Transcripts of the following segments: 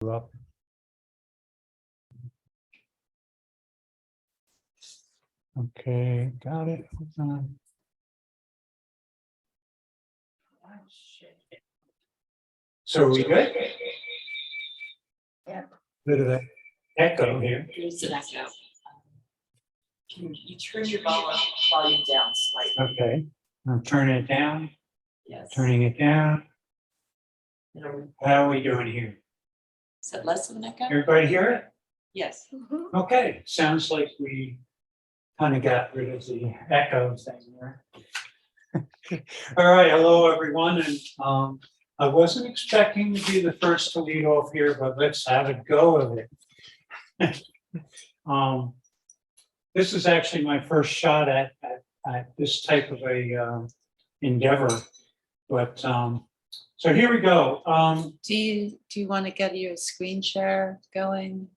Up. Okay, got it. Hold on. So we good? Yeah. Bit of an echo here. There's an echo. You turn your volume down slightly. Okay, I'm turning it down, Yes. turning it down. It'll- How are we doing here? Is that less of an echo? Everybody hear it? Yes. Okay, sounds like we kind of got rid of the echo thing there. All right, hello everyone, and I wasn't expecting to be the first to lead off here, but let's have a go of it. This is actually my first shot at this type of a endeavor, but so here we go. Do you want to get your screen share going?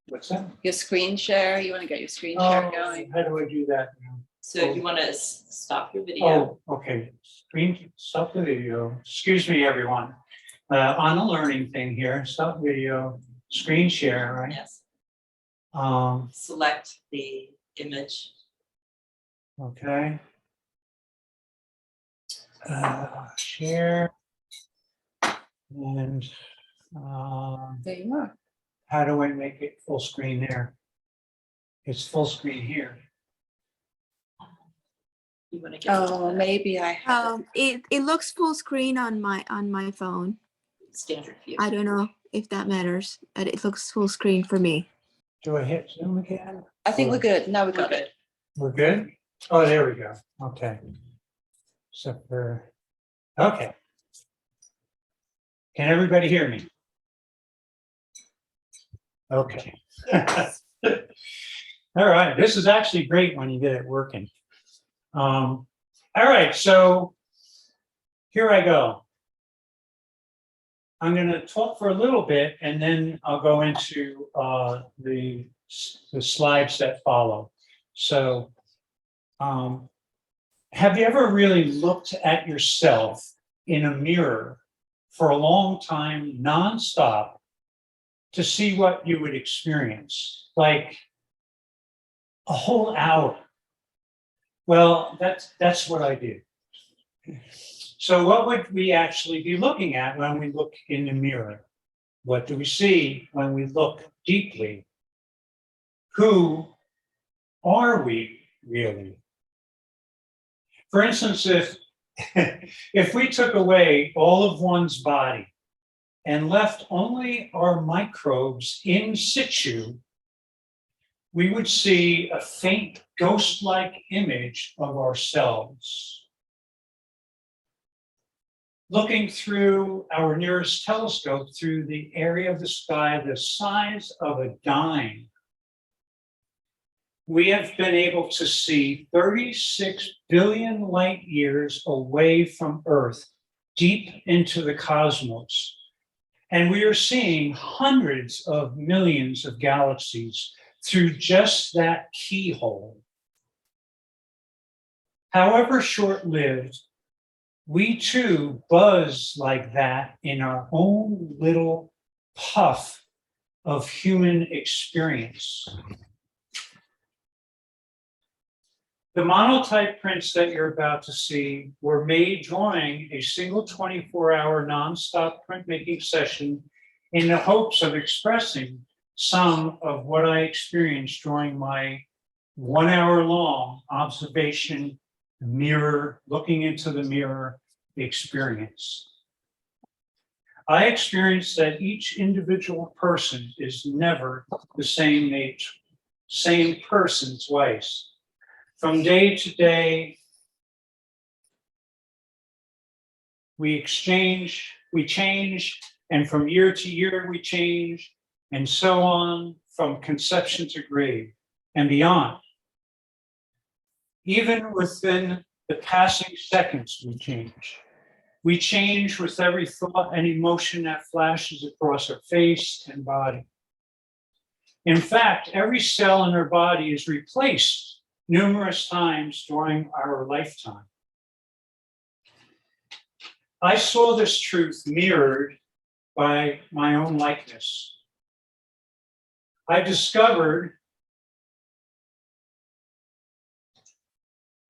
What's that? Your screen share? You want to get your screen share going? How do I do that now? So you want to stop your video? Oh, okay. Screen, stop the video. Excuse me, everyone. On a learning thing here, stop video, screen share, right? Yes. Select the image. Okay. Share. And There you are. how do I make it full screen there? It's full screen here. You want to get Oh, maybe I have it. It looks full screen on my phone. standard view. I don't know if that matters, but it looks full screen for me. Do I hit Zoom again? I think we're good. Now we got it. We're good? Oh, there we go. Okay. Except for, okay. Can everybody hear me? Okay. All right, this is actually great when you get it working. All right, so here I go. I'm going to talk for a little bit and then I'll go into the slides that follow. So have you ever really looked at yourself in a mirror for a long time, nonstop, to see what you would experience, like a whole hour? Well, that's what I did. So what would we actually be looking at when we look in the mirror? What do we see when we look deeply? Who are we really? For instance, if we took away all of one's body and left only our microbes in situ, we would see a faint ghost-like image of ourselves. Looking through our nearest telescope through the area of the sky the size of a dime, we have been able to see 36 billion light years away from Earth, deep into the cosmos. And we are seeing hundreds of millions of galaxies through just that keyhole. However short-lived, we too buzz like that in our own little puff of human experience. The monotype prints that you're about to see were made during a single 24-hour nonstop printmaking session in the hopes of expressing some of what I experienced during my 1 hour long observation mirror, looking into the mirror experience. I experienced that each individual person is never the same person twice. From day to day, we change, and from year to year we change, and so on, from conception to grave and beyond. Even within the passing seconds, we change. We change with every thought and emotion that flashes across our face and body. In fact, every cell in our body is replaced numerous times during our lifetime. I saw this truth mirrored by my own likeness. I discovered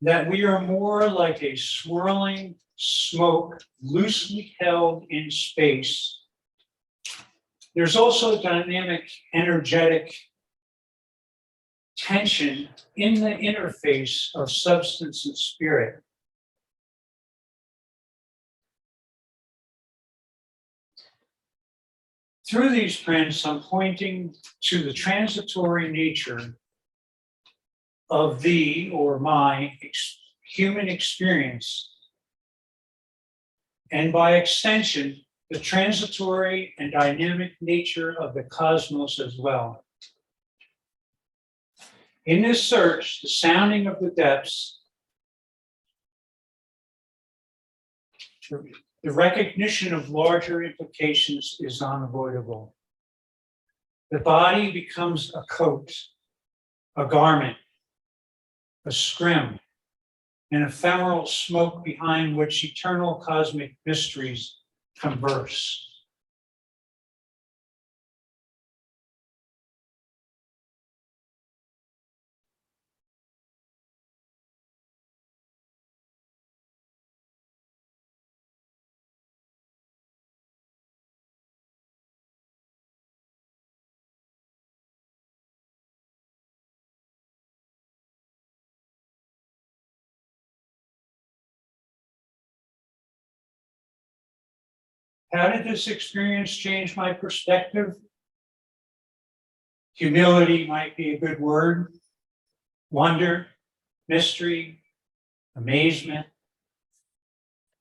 that we are more like a swirling smoke loosely held in space. There's also a dynamic, energetic tension in the interface of substance and spirit. Through these prints, I'm pointing to the transitory nature of the or my human experience, and by extension, the transitory and dynamic nature of the cosmos as well. In this search, the sounding of the depths, the recognition of larger implications is unavoidable. The body becomes a coat, a garment, a scrim, an ephemeral smoke behind which eternal cosmic mysteries converse. How did this experience change my perspective? Humility might be a good word. Wonder, mystery, amazement,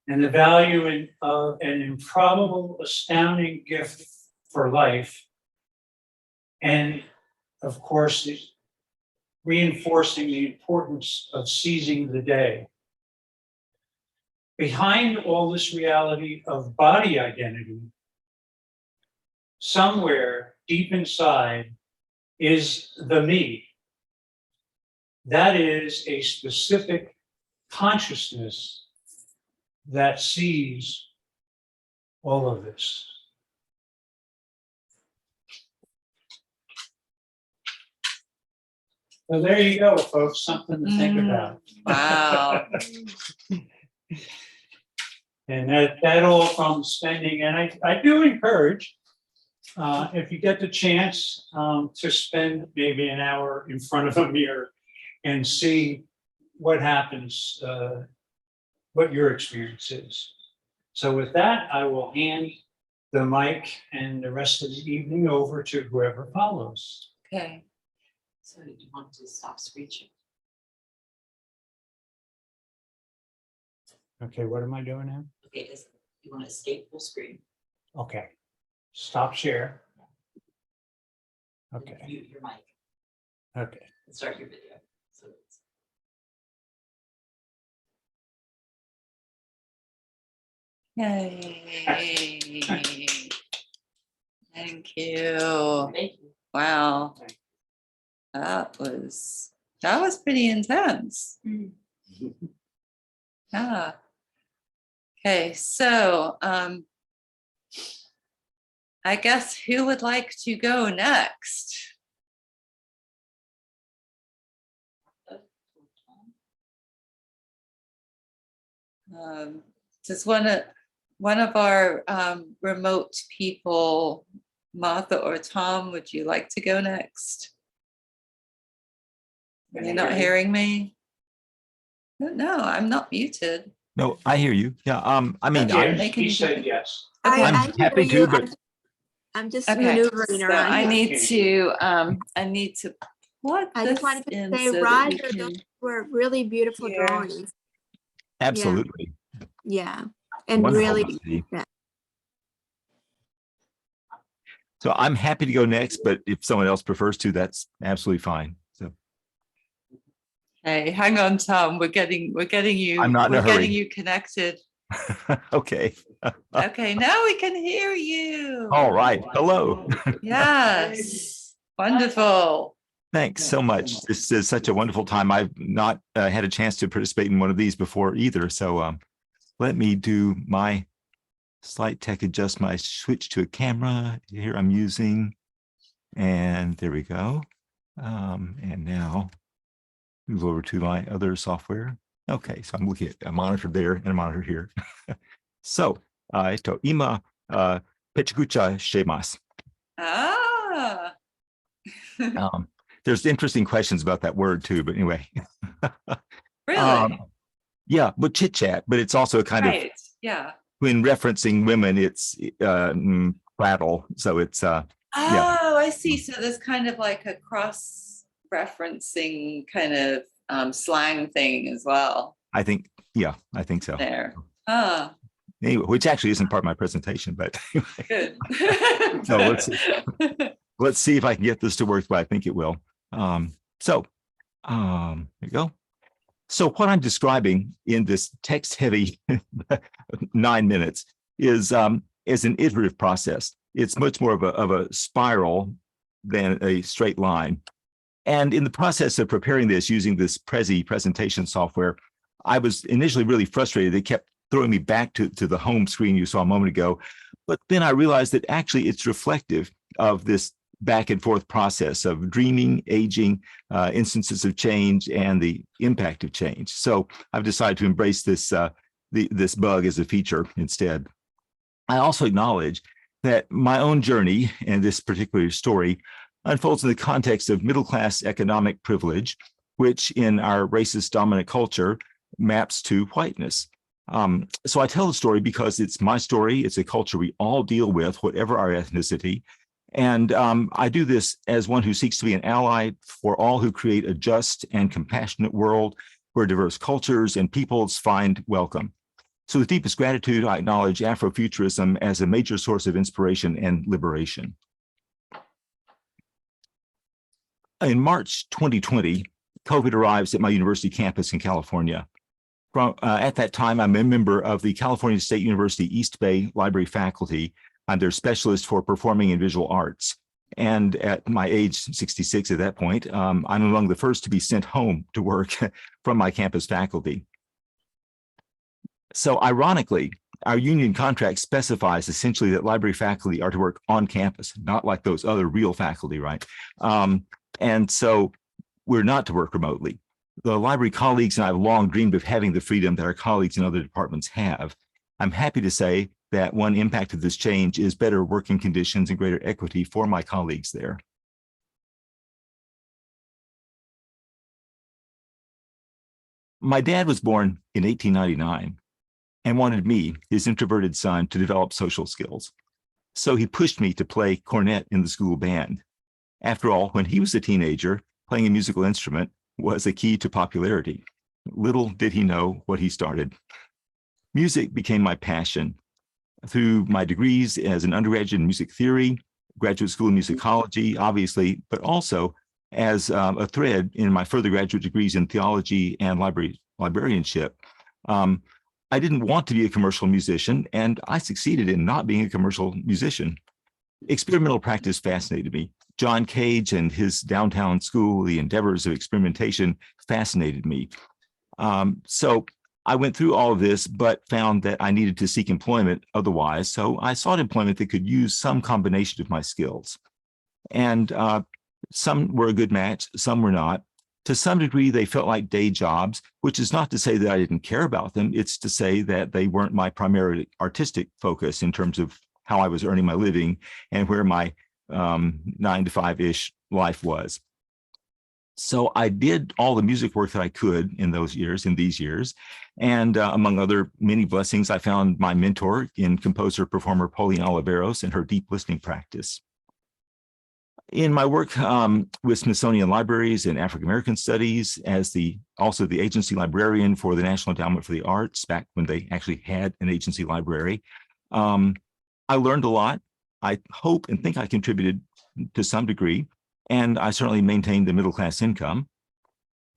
and the value of an improbable, astounding gift for life. And of course, reinforcing the importance of seizing the day. Behind all this reality of body identity, somewhere deep inside is the me. That is a specific consciousness that sees all of this. So there you go, folks, something to think about. Wow. And that all from spending, and I do encourage, if you get the chance to spend maybe an hour in front of a mirror and see what happens, what your experience is. So with that, I will hand the mic and the rest of the evening over to whoever follows. Okay. So you want to stop screeching. Okay, what am I doing now? Okay, you want to escape full screen. Okay, stop share. and Okay, Mute your mic okay. and start your video. So it's Yay. Thank you. thank you. Wow. That was pretty intense. Yeah. Okay, so I guess who would like to go next? Does one of our remote people, Martha or Tom, would you like to go next? Can You're you not hear me? hearing me? No, I'm not muted. No, I hear you. Yeah. I mean, Yeah, making he you said think- yes. Okay. I'm I hear happy you. to, but I'm just Okay, maneuvering so around. I here. need to plug I just this wanted to in say, so that we Roger, can. those were really beautiful hear. drawings. absolutely. Yeah, and Wonderful really, to see. yeah. So I'm happy to go next, but if someone else prefers to, that's absolutely fine. So Hey, hang on, Tom. We're getting you. I'm not in a we're getting hurry. you connected. okay. Okay, now we can hear you. All right. Hello. Yes, wonderful. Thanks so much. This is such a wonderful time. I've not had a chance to participate in one of these before either. So let me do my Slight tech adjust my switch to a camera. Here I'm using, and there we go. And now move over to my other software. Okay, so I'm looking at a monitor there and a monitor here. So, ima PechaKucha shemasu. Ah, There's interesting questions about that word too, but anyway. really? Yeah, but chit chat, but it's also a kind of, Right, yeah. when referencing women, it's prattle. So it's yeah. Oh, I see. So there's kind of like a cross-referencing kind of slang thing as well I think so. there. Ah, Anyway, which actually isn't part of my presentation, but anyway, good. So let's see if I can get this to work, but I think it will. There you go. So what I'm describing in this text-heavy 9 minutes is an iterative process. It's much more of a spiral than a straight line. And in the process of preparing this using this Prezi presentation software, I was initially really frustrated. It kept throwing me back to the home screen you saw a moment ago. But then I realized that actually it's reflective of this back and forth process of dreaming, aging, instances of change, and the impact of change. So I've decided to embrace this this bug as a feature instead. I also acknowledge that my own journey and this particular story unfolds in the context of middle-class economic privilege, which in our racist dominant culture maps to whiteness. So I tell the story because it's my story. It's a culture we all deal with, whatever our ethnicity. And I do this as one who seeks to be an ally for all who create a just and compassionate world where diverse cultures and peoples find welcome. So with deepest gratitude, I acknowledge Afrofuturism as a major source of inspiration and liberation. In March 2020, COVID arrives at my university campus in California. At that time, I'm a member of the California State University East Bay Library faculty. I'm their specialist for performing and visual arts. And at my age, 66 at that point, I'm among the first to be sent home to work from my campus faculty. So ironically, our union contract specifies essentially that library faculty are to work on campus, not like those other real faculty, right? And so we're not to work remotely. The library colleagues and I have long dreamed of having the freedom that our colleagues in other departments have. I'm happy to say that one impact of this change is better working conditions and greater equity for my colleagues there. My dad was born in 1899 and wanted me, his introverted son, to develop social skills. So he pushed me to play cornet in the school band. After all, when he was a teenager, playing a musical instrument was a key to popularity. Little did he know what he started. Music became my passion. Through my degrees as an undergraduate in music theory, graduate school in musicology, obviously, but also as a thread in my further graduate degrees in theology and librarianship. I didn't want to be a commercial musician, and I succeeded in not being a commercial musician. Experimental practice fascinated me. John Cage and his downtown school, the endeavors of experimentation, fascinated me. So I went through all of this, but found that I needed to seek employment otherwise. So I sought employment that could use some combination of my skills. And some were a good match, some were not. To some degree, they felt like day jobs, which is not to say that I didn't care about them. It's to say that they weren't my primary artistic focus in terms of how I was earning my living and where my 9 to 5-ish life was. So I did all the music work that I could in these years. And among other many blessings, I found my mentor in composer-performer Pauline Oliveros and her deep listening practice. In my work with Smithsonian Libraries and African American Studies, as also the agency librarian for the National Endowment for the Arts, back when they actually had an agency library, I learned a lot. I hope and think I contributed to some degree, and I certainly maintained the middle-class income.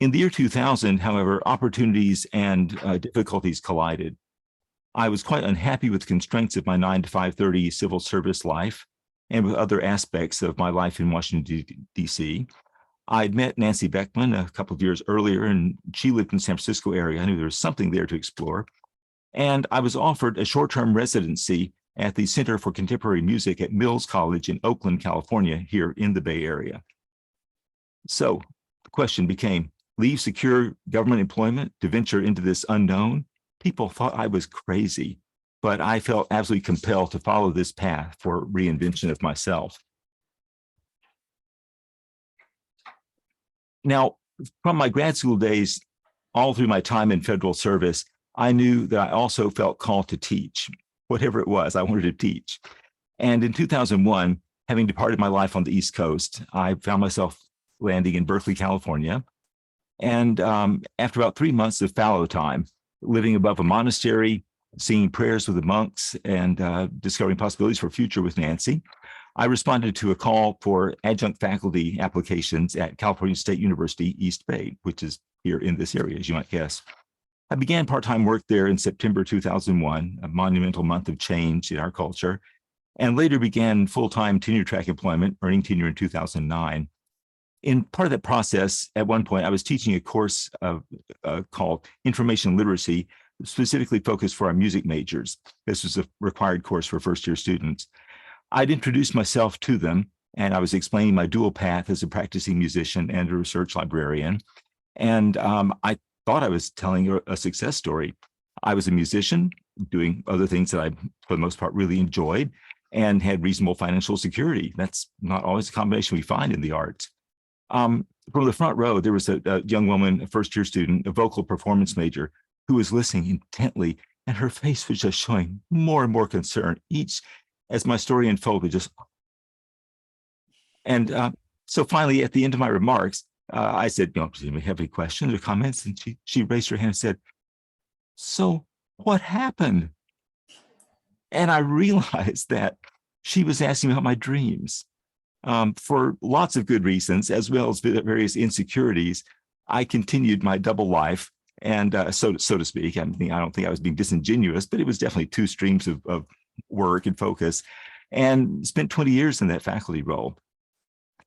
In the year 2000, however, opportunities and difficulties collided. I was quite unhappy with the constraints of my 9 to 5:30 civil service life and with other aspects of my life in Washington, D.C. I'd met Nancy Beckman a couple of years earlier, and she lived in the San Francisco area. I knew there was something there to explore. And I was offered a short-term residency at the Center for Contemporary Music at Mills College in Oakland, California, here in the Bay Area. So the question became, leave secure government employment to venture into this unknown? People thought I was crazy, but I felt absolutely compelled to follow this path for reinvention of myself. Now, from my grad school days, all through my time in federal service, I knew that I also felt called to teach. Whatever it was, I wanted to teach. And in 2001, having departed my life on the East Coast, I found myself landing in Berkeley, California. And after about 3 months of fallow time, living above a monastery, singing prayers with the monks, and discovering possibilities for future with Nancy, I responded to a call for adjunct faculty applications at California State University, East Bay, which is here in this area, as you might guess. I began part-time work there in September 2001, a monumental month of change in our culture, and later began full-time tenure-track employment, earning tenure in 2009. In part of that process, at one point, I was teaching a course called Information Literacy, specifically focused for our music majors. This was a required course for first-year students. I'd introduced myself to them, and I was explaining my dual path as a practicing musician and a research librarian. And I thought I was telling a success story. I was a musician doing other things that I, for the most part, really enjoyed and had reasonable financial security. That's not always a combination we find in the arts. From the front row, there was a young woman, a first-year student, a vocal performance major, who was listening intently, and her face was just showing more and more concern each as my story unfolded. So finally, at the end of my remarks, I said, "Do you have any questions or comments?" And she raised her hand and said, "So what happened?" And I realized that she was asking about my dreams. For lots of good reasons, as well as various insecurities, I continued my double life, and so to speak. I mean, I don't think I was being disingenuous, but it was definitely two streams of work and focus, and spent 20 years in that faculty role.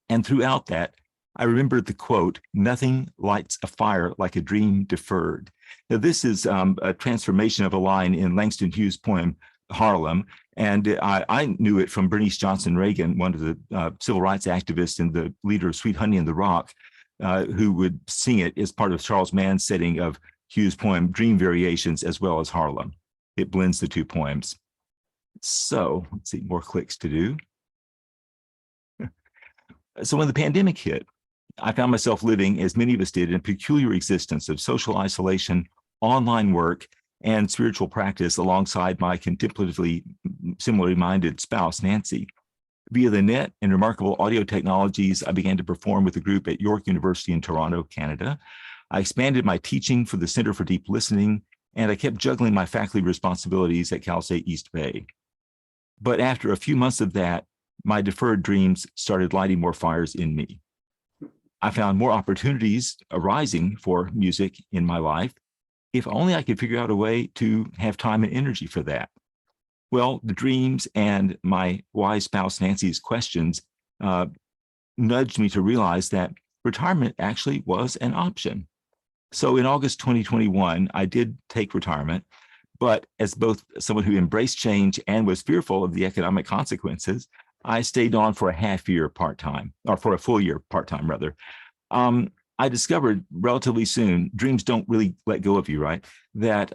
And throughout that, I remembered the quote, "Nothing lights a fire like a dream deferred." Now, this is a transformation of a line in Langston Hughes' poem, Harlem. And I knew it from Bernice Johnson Reagan, one of the civil rights activists and the leader of Sweet Honey in the Rock, who would sing it as part of Charles Mann's setting of Hughes' poem, Dream Variations, as well as Harlem. It blends the two poems. So let's see, more clicks to do. So when the pandemic hit, I found myself living, as many of us did, in a peculiar existence of social isolation, online work, and spiritual practice alongside my contemplatively similarly minded spouse, Nancy. Via the net and remarkable audio technologies, I began to perform with a group at York University in Toronto, Canada. I expanded my teaching for the Center for Deep Listening, and I kept juggling my faculty responsibilities at Cal State East Bay. But after a few months of that, my deferred dreams started lighting more fires in me. I found more opportunities arising for music in my life, if only I could figure out a way to have time and energy for that. Well, the dreams and my wise spouse Nancy's questions nudged me to realize that retirement actually was an option. So in August 2021, I did take retirement, but as both someone who embraced change and was fearful of the economic consequences, I stayed on for a half year part-time, or for a full year part-time rather. I discovered relatively soon, dreams don't really let go of you, right? That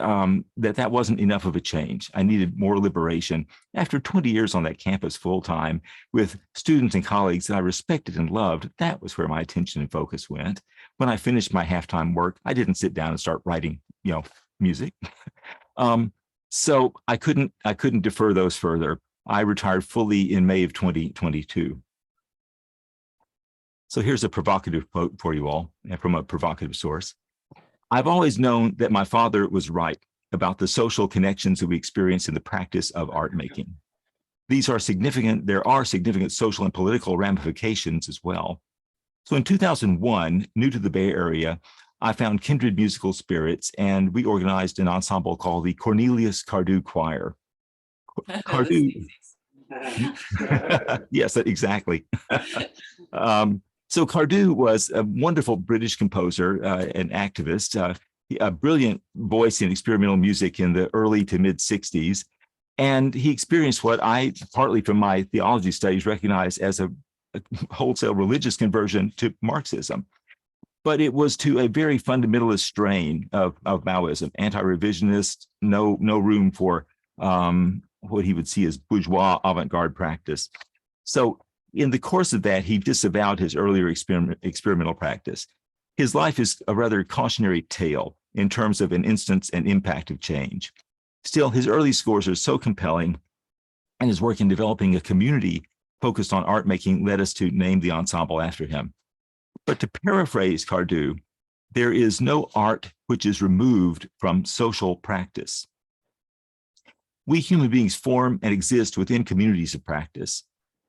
wasn't enough of a change. I needed more liberation. After 20 years on that campus full-time with students and colleagues that I respected and loved, that was where my attention and focus went. When I finished my half-time work, I didn't sit down and start writing, music. So I couldn't defer those further. I retired fully in May of 2022. So here's a provocative quote for you all from a provocative source. "I've always known that my father was right about the social connections that we experience in the practice of art making. There are significant social and political ramifications as well. So in 2001, new to the Bay Area, I found kindred musical spirits, and we organized an ensemble called the Cornelius Cardew Choir." Cardew. Yes, exactly. So Cardew was a wonderful British composer and activist. a brilliant voice in experimental music in the early to mid 60s. And he experienced what I, partly from my theology studies, recognize as a wholesale religious conversion to Marxism. But it was to a very fundamentalist strain of Maoism, anti-revisionist, no room for what he would see as bourgeois avant-garde practice. So in the course of that, he disavowed his earlier experimental practice. His life is a rather cautionary tale in terms of an instance and impact of change. Still, his early scores are so compelling, and his work in developing a community focused on art making led us to name the ensemble after him. But to paraphrase Cardew, there is no art which is removed from social practice. We human beings form and exist within communities of practice,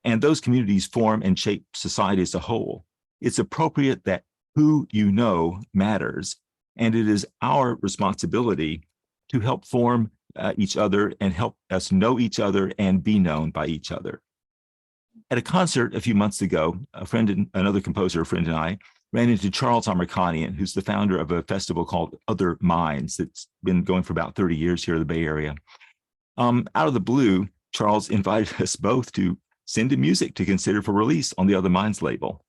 and those communities form and shape society as a whole. It's appropriate that who you know matters, and it is our responsibility to help form each other and help us know each other and be known by each other. At a concert a few months ago, another composer, a friend and I, ran into Charles Amerkanian, who's the founder of a festival called Other Minds that's been going for about 30 years here in the Bay Area. Out of the blue, Charles invited us both to send him music to consider for release on the Other Minds label.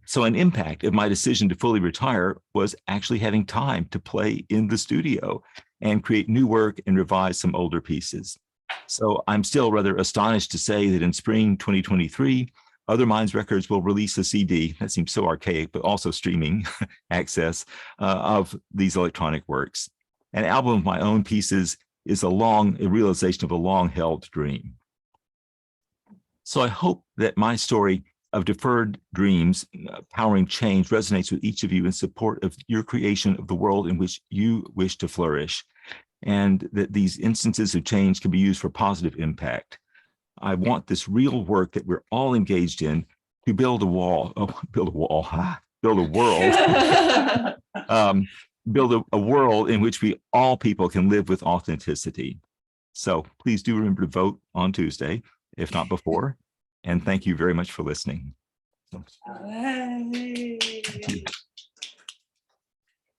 So an impact of my decision to fully retire was actually having time to play in the studio and create new work and revise some older pieces. So I'm still rather astonished to say that in spring 2023, Other Minds Records will release a CD, that seems so archaic, but also streaming access of these electronic works. An album of my own pieces is a realization of a long-held dream. So I hope that my story of deferred dreams, powering change, resonates with each of you in support of your creation of the world in which you wish to flourish, and that these instances of change can be used for positive impact. I want this real work that we're all engaged in to build a world, build a world in which all people can live with authenticity. So please do remember to vote on Tuesday, if not before. And thank you very much for listening. Hey.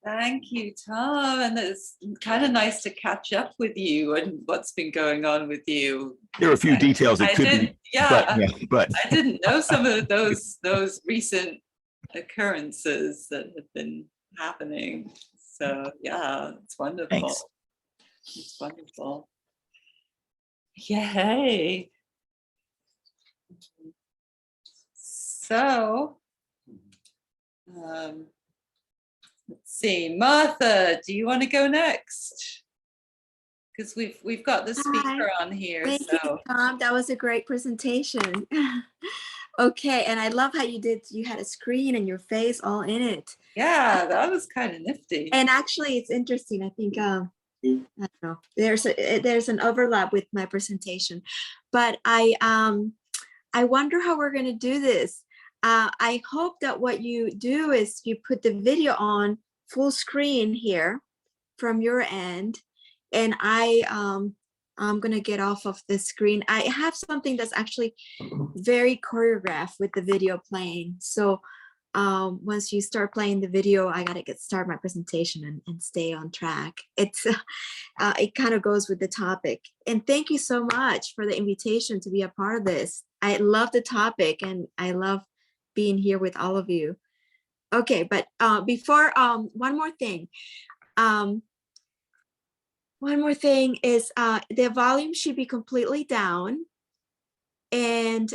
Thank you, Tom. And it's kind of nice to catch up with you and what's been going on with you. There are a few details that could be, but I didn't know some of those recent occurrences that have been happening. So yeah, it's wonderful. Thanks. It's wonderful. Yay. So, let's see, Martha, do you want to go next? Because we've got the speaker on here. Thank you, Tom. That was a great presentation. Okay, and I love how you had a screen and your face all in it. Yeah, that was kind of nifty. And actually, it's interesting. I think I don't know. There's an overlap with my presentation, but I wonder how we're going to do this. I hope that what you do is you put the video on full screen here from your end, and I'm going to get off of the screen. I have something that's actually very choreographed with the video playing. So once you start playing the video, I got to start my presentation and stay on track. It kind of goes with the topic. And thank you so much for the invitation to be a part of this. I love the topic and I love being here with all of you. Okay, but before, one more thing. One more thing is the volume should be completely down. And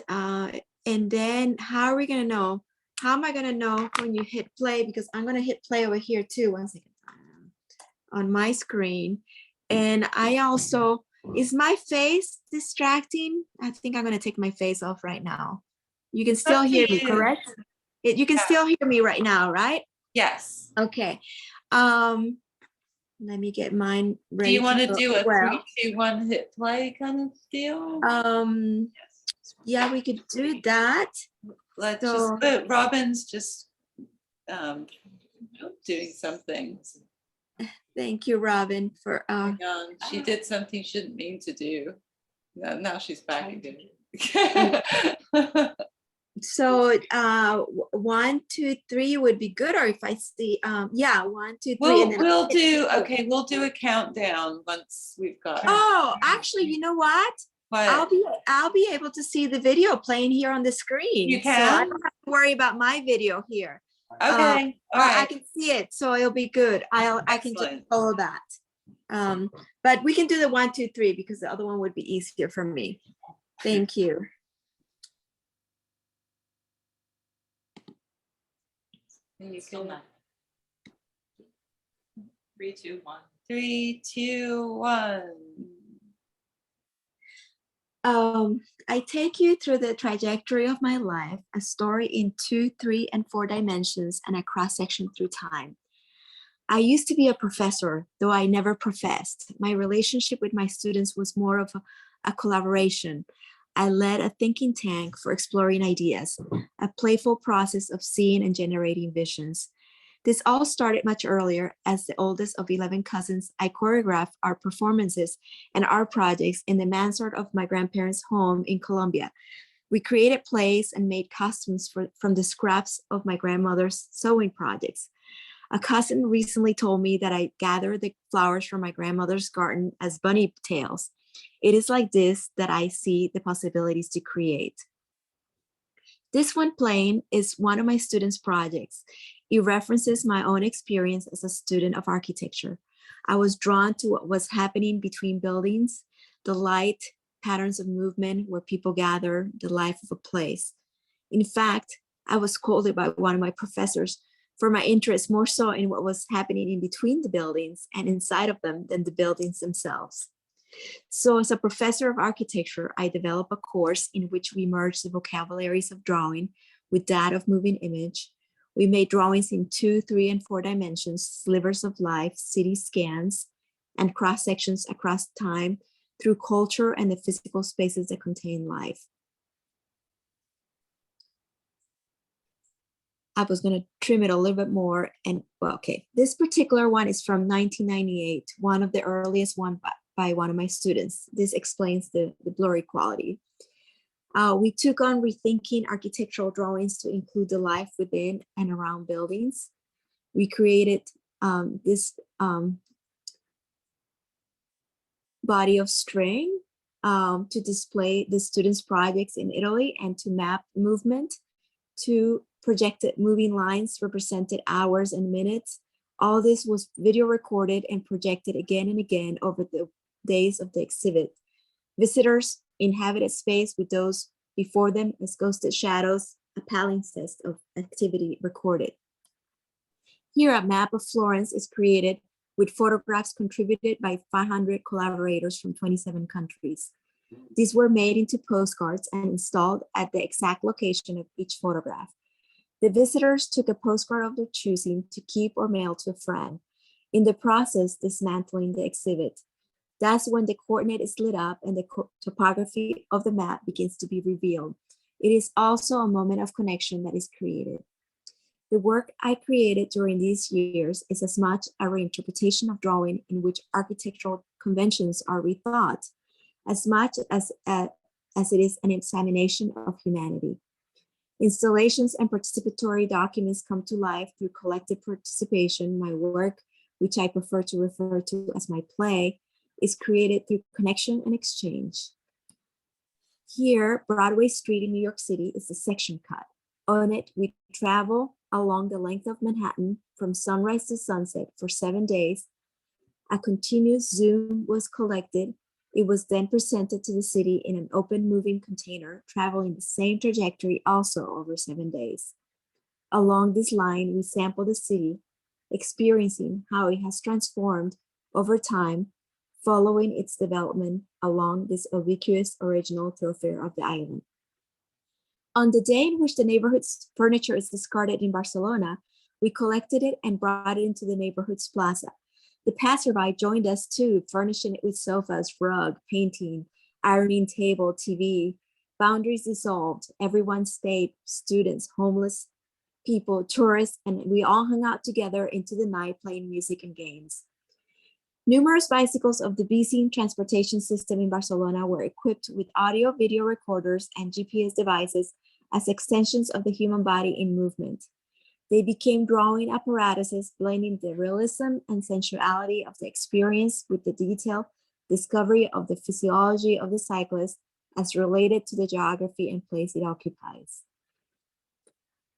then how are we gonna know? How am I gonna know when you hit play? Because I'm gonna hit play over here too, 1 second, on my screen. And I also, is my face distracting? I think I'm gonna take my face off right now. You can still hear me, correct? You can still hear me right now, right? Yes. Okay. Let me get mine ready. Do you want to do a well. 3, 2, 1 hit play kind of deal? Yeah, we could do that. Let's so, just, Robyn's just doing something. Thank you, Robyn, for Hang on. She did something she didn't mean to do. Now she's back again. So 1, 2, 3 would be good, or if I see, yeah, 1, 2, 3. We'll, and then we'll do, okay, we'll do a countdown once we've got. Oh, actually, you know what? What? I'll be able to see the video playing here on the screen. You So I can? don't have to worry about my video here. Okay, all I right. can see it, so it'll be good. I can just Excellent. follow that. But we can do the 1, 2, 3 because the other one would be easier for me. Thank you. You Still can- not. 3, 2, 1. 3, 2, 1. I take you through the trajectory of my life, a story in 2, 3, and 4 dimensions, and a cross section through time. I used to be a professor, though I never professed. My relationship with my students was more of a collaboration. I led a thinking tank for exploring ideas, a playful process of seeing and generating visions. This all started much earlier. As the oldest of 11 cousins, I choreographed our performances and our projects in the mansard of my grandparents' home in Colombia. We created plays and made costumes from the scraps of my grandmother's sewing projects. A cousin recently told me that I gathered the flowers from my grandmother's garden as bunny tails. It is like this that I see the possibilities to create. This one playing is one of my students' projects. It references my own experience as a student of architecture. I was drawn to what was happening between buildings, the light, patterns of movement where people gather, the life of a place. In fact, I was scolded by one of my professors for my interest more so in what was happening in between the buildings and inside of them than the buildings themselves. So as a professor of architecture, I developed a course in which we merged the vocabularies of drawing with that of moving image. We made drawings in 2, 3, and 4 dimensions, slivers of life, city scans, and cross sections across time through culture and the physical spaces that contain life. I was going to trim it a little bit more. And well, okay, this particular one is from 1998, one of the earliest one by one of my students. This explains the blurry quality. We took on rethinking architectural drawings to include the life within and around buildings. We created this body of string to display the students' projects in Italy and to map movement. To projected moving lines represented hours and minutes. All this was video recorded and projected again and again over the days of the exhibit. Visitors inhabited space with those before them as ghosted shadows, a palimpsest of activity recorded. Here, a map of Florence is created with photographs contributed by 500 collaborators from 27 countries. These were made into postcards and installed at the exact location of each photograph. The visitors took a postcard of their choosing to keep or mail to a friend, in the process dismantling the exhibit. That's when the coordinate is lit up and the topography of the map begins to be revealed. It is also a moment of connection that is created. The work I created during these years is as much a reinterpretation of drawing in which architectural conventions are rethought, as much as it is an examination of humanity. Installations and participatory documents come to life through collective participation. My work, which I prefer to refer to as my play, is created through connection and exchange. Here, Broadway Street in New York City is the section cut. On it, we travel along the length of Manhattan from sunrise to sunset for 7 days. A continuous zoom was collected. It was then presented to the city in an open moving container, traveling the same trajectory also over 7 days. Along this line, we sample the city, experiencing how it has transformed over time, following its development along this ubiquitous original thoroughfare of the island. On the day in which the neighborhood's furniture is discarded in Barcelona, we collected it and brought it into the neighborhood's plaza. The passerby joined us too, furnishing it with sofas, rug, painting, ironing table, TV. Boundaries dissolved. Everyone stayed, students, homeless people, tourists, and we all hung out together into the night playing music and games. Numerous bicycles of the BC transportation system in Barcelona were equipped with audio, video recorders, and GPS devices as extensions of the human body in movement. They became drawing apparatuses blending the realism and sensuality of the experience with the detailed discovery of the physiology of the cyclist as related to the geography and place it occupies.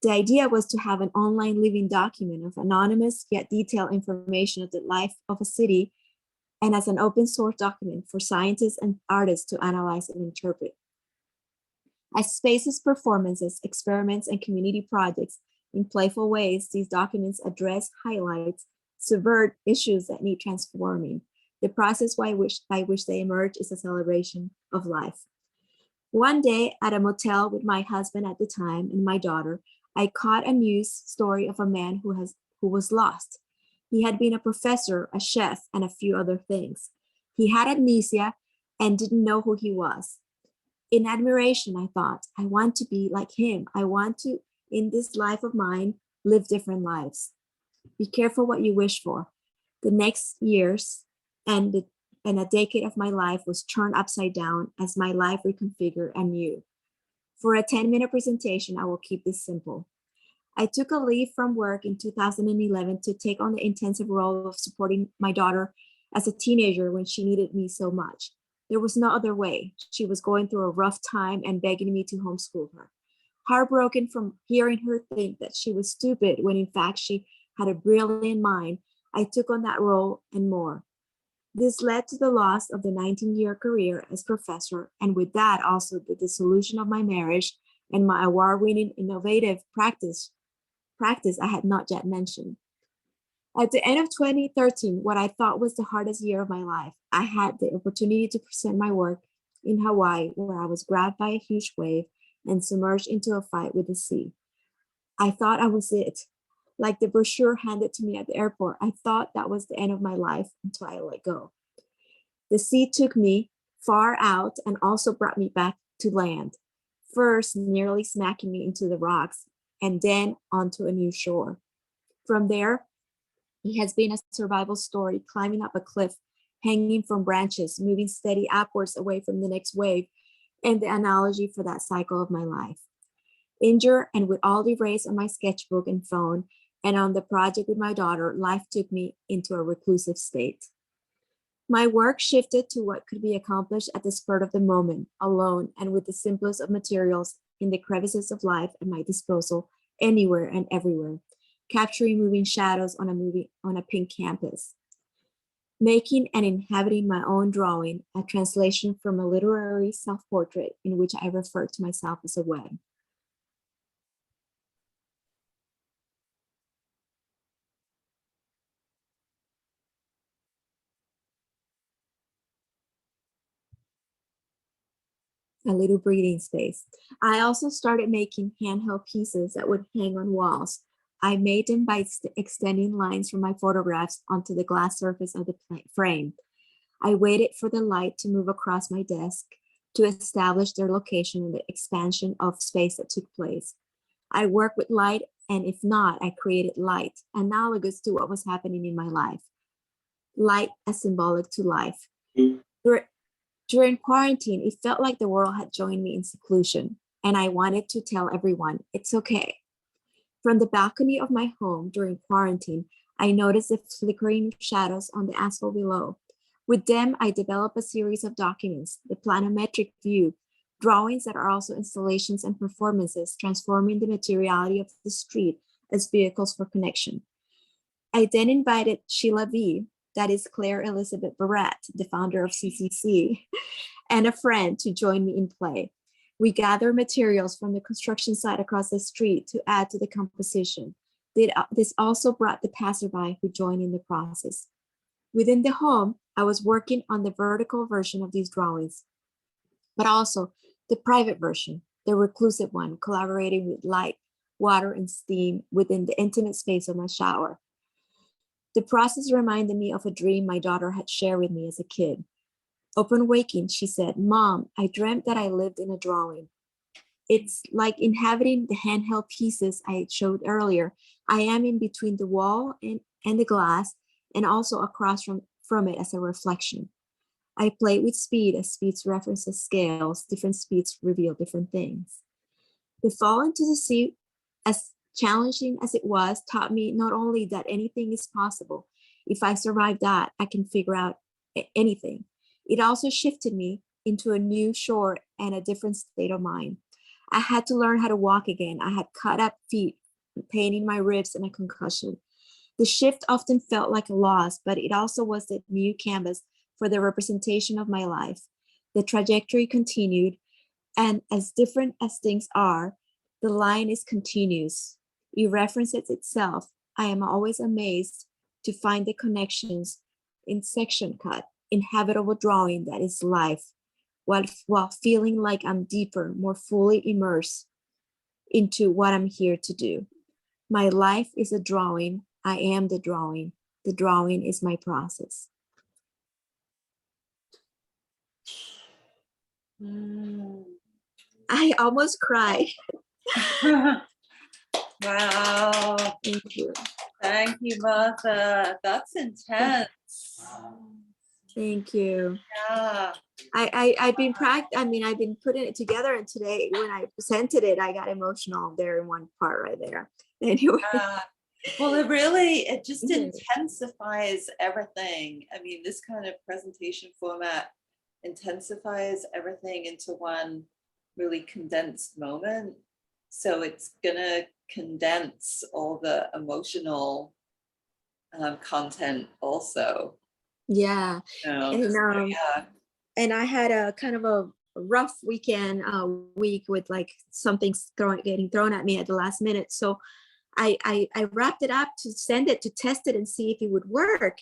The idea was to have an online living document of anonymous yet detailed information of the life of a city, and as an open source document for scientists and artists to analyze and interpret. As spaces, performances, experiments, and community projects, in playful ways, these documents address, highlight, subvert issues that need transforming. The process by which they emerge is a celebration of life. One day at a motel with my husband at the time and my daughter, I caught a news story of a man who was lost. He had been a professor, a chef, and a few other things. He had amnesia and didn't know who he was. In admiration, I thought, I want to be like him. I want to, in this life of mine, live different lives. Be careful what you wish for. The next years and a decade of my life was turned upside down as my life reconfigured anew. For a 10-minute presentation, I will keep this simple. I took a leave from work in 2011 to take on the intensive role of supporting my daughter as a teenager when she needed me so much. There was no other way. She was going through a rough time and begging me to homeschool her. Heartbroken from hearing her think that she was stupid when in fact she had a brilliant mind, I took on that role and more. This led to the loss of the 19-year career as professor, and with that also the dissolution of my marriage and my award-winning innovative practice I had not yet mentioned. At the end of 2013, what I thought was the hardest year of my life, I had the opportunity to present my work in Hawaii, where I was grabbed by a huge wave and submerged into a fight with the sea. I thought I was it. Like the brochure handed to me at the airport, I thought that was the end of my life until I let go. The sea took me far out and also brought me back to land, first nearly smacking me into the rocks and then onto a new shore. From there, it has been a survival story, climbing up a cliff, hanging from branches, moving steady upwards away from the next wave, and the analogy for that cycle of my life. Injured and with all erased on my sketchbook and phone, and on the project with my daughter, life took me into a reclusive state. My work shifted to what could be accomplished at the spur of the moment, alone and with the simplest of materials in the crevices of life at my disposal, anywhere and everywhere, capturing moving shadows on a pink campus. Making and inhabiting my own drawing, a translation from a literary self-portrait in which I refer to myself as a web. A little breathing space. I also started making handheld pieces that would hang on walls. I made them by extending lines from my photographs onto the glass surface of the frame. I waited for the light to move across my desk to establish their location in the expansion of space that took place. I worked with light, and if not, I created light, analogous to what was happening in my life. Light as symbolic to life. During quarantine, it felt like the world had joined me in seclusion, and I wanted to tell everyone, it's okay. From the balcony of my home during quarantine, I noticed the flickering shadows on the asphalt below. With them, I developed a series of documents, the planometric view, drawings that are also installations and performances, transforming the materiality of the street as vehicles for connection. I then invited Sheila V., that is Claire Elizabeth Barrett, the founder of CCC, and a friend to join me in play. We gathered materials from the construction site across the street to add to the composition. This also brought the passerby who joined in the process. Within the home, I was working on the vertical version of these drawings, but also the private version, the reclusive one, collaborating with light, water, and steam within the intimate space of my shower. The process reminded me of a dream my daughter had shared with me as a kid. Upon waking, she said, "Mom, I dreamt that I lived in a drawing. It's like inhabiting the handheld pieces I showed earlier. I am in between the wall and the glass, and also across from from it as a reflection. I played with speed as speeds references scales, different speeds reveal different things. The fall into the sea, as challenging as it was, taught me not only that anything is possible. If I survive that, I can figure out anything. It also shifted me into a new shore and a different state of mind. I had to learn how to walk again. I had cut up feet, pain in my ribs, and a concussion. The shift often felt like a loss, but it also was the new canvas for the representation of my life. The trajectory continued, and as different as things are, the line is continuous. It references itself. I am always amazed to find the connections in section cut, inhabitable drawing that is life, while feeling like I'm deeper, more fully immersed into what I'm here to do. My life is a drawing. I am the drawing. The drawing is my process. I almost cried. Wow. Thank you. Thank you, Martha. That's intense. Thank you. Yeah. I've been I've been putting it together, and today when I presented it, I got emotional there in one part right there. Anyway. Well, it just Yeah. intensifies everything. I mean, this kind of presentation format intensifies everything into one really condensed moment. So it's gonna condense all the emotional content also. Yeah. And, So, yeah. and I had a kind of a rough weekend week with like something getting thrown at me at the last minute. So I wrapped it up to send it to test it and see if it would work.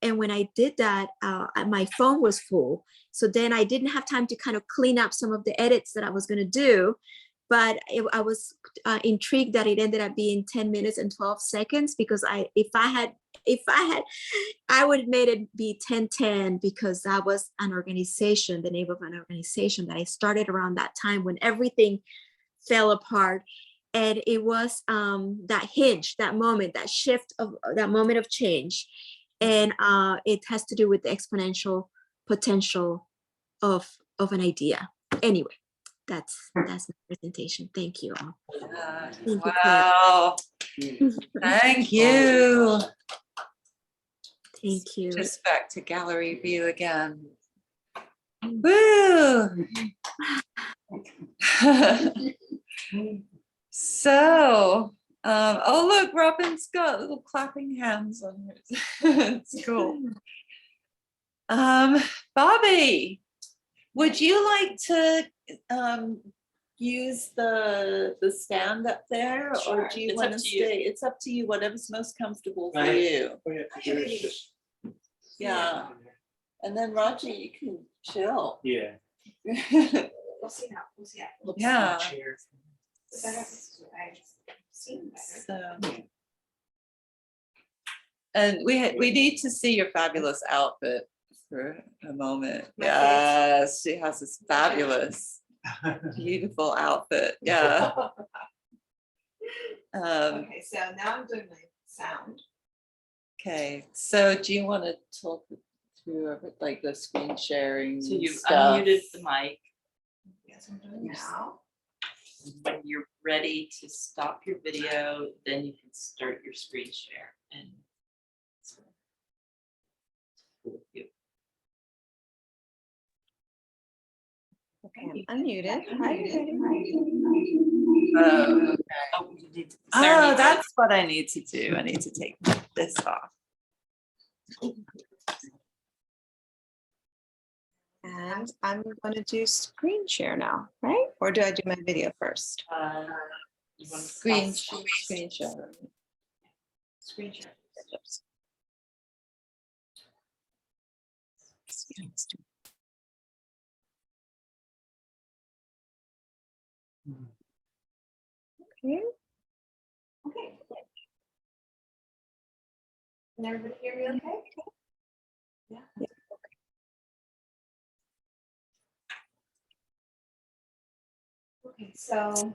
And when I did that, my phone was full. So then I didn't have time to kind of clean up some of the edits that I was going to do. But I was intrigued that it ended up being 10 minutes and 12 seconds because if I had, I would have made it be 10:10 because that was an organization, the name of an organization that I started around that time when everything fell apart. And it was that hinge, that moment, that shift of that moment of change. And it has to do with the exponential potential of an idea. Anyway, that's my presentation. Thank you all. Yeah. Thank you, Wow. Thank you. Thank you. Just back to gallery view again. Woo! So, oh look, Robyn's got little clapping hands on hers. It's cool. Bobby, would you like to use the stand up there, or do you It's want up to to you. stay? It's up to you, whatever's most comfortable for Right. you. What you have to do is just- Yeah. And then Roger, you can chill. Yeah. We'll see how. Yeah. Chair. So, and we need to see your fabulous outfit for a moment. Yes, she has this fabulous, beautiful outfit. Yeah. Okay, so now I'm doing my sound. Okay, so do you want to talk through like the screen sharing So you've stuff? unmuted the mic. Yes, I'm doing now. When you're ready to stop your video, then you can start your screen share. And Okay, I'm unmuted. Hi, everybody. Oh, oh, you need to. Sarah oh, needs that's what I need to do. I need to take this off. And I'm going to do screen share now, right? Or do I do my video first? You want to Screen stop screen share. screen share. Okay. Okay. Can everybody hear me okay? Yeah. Okay, so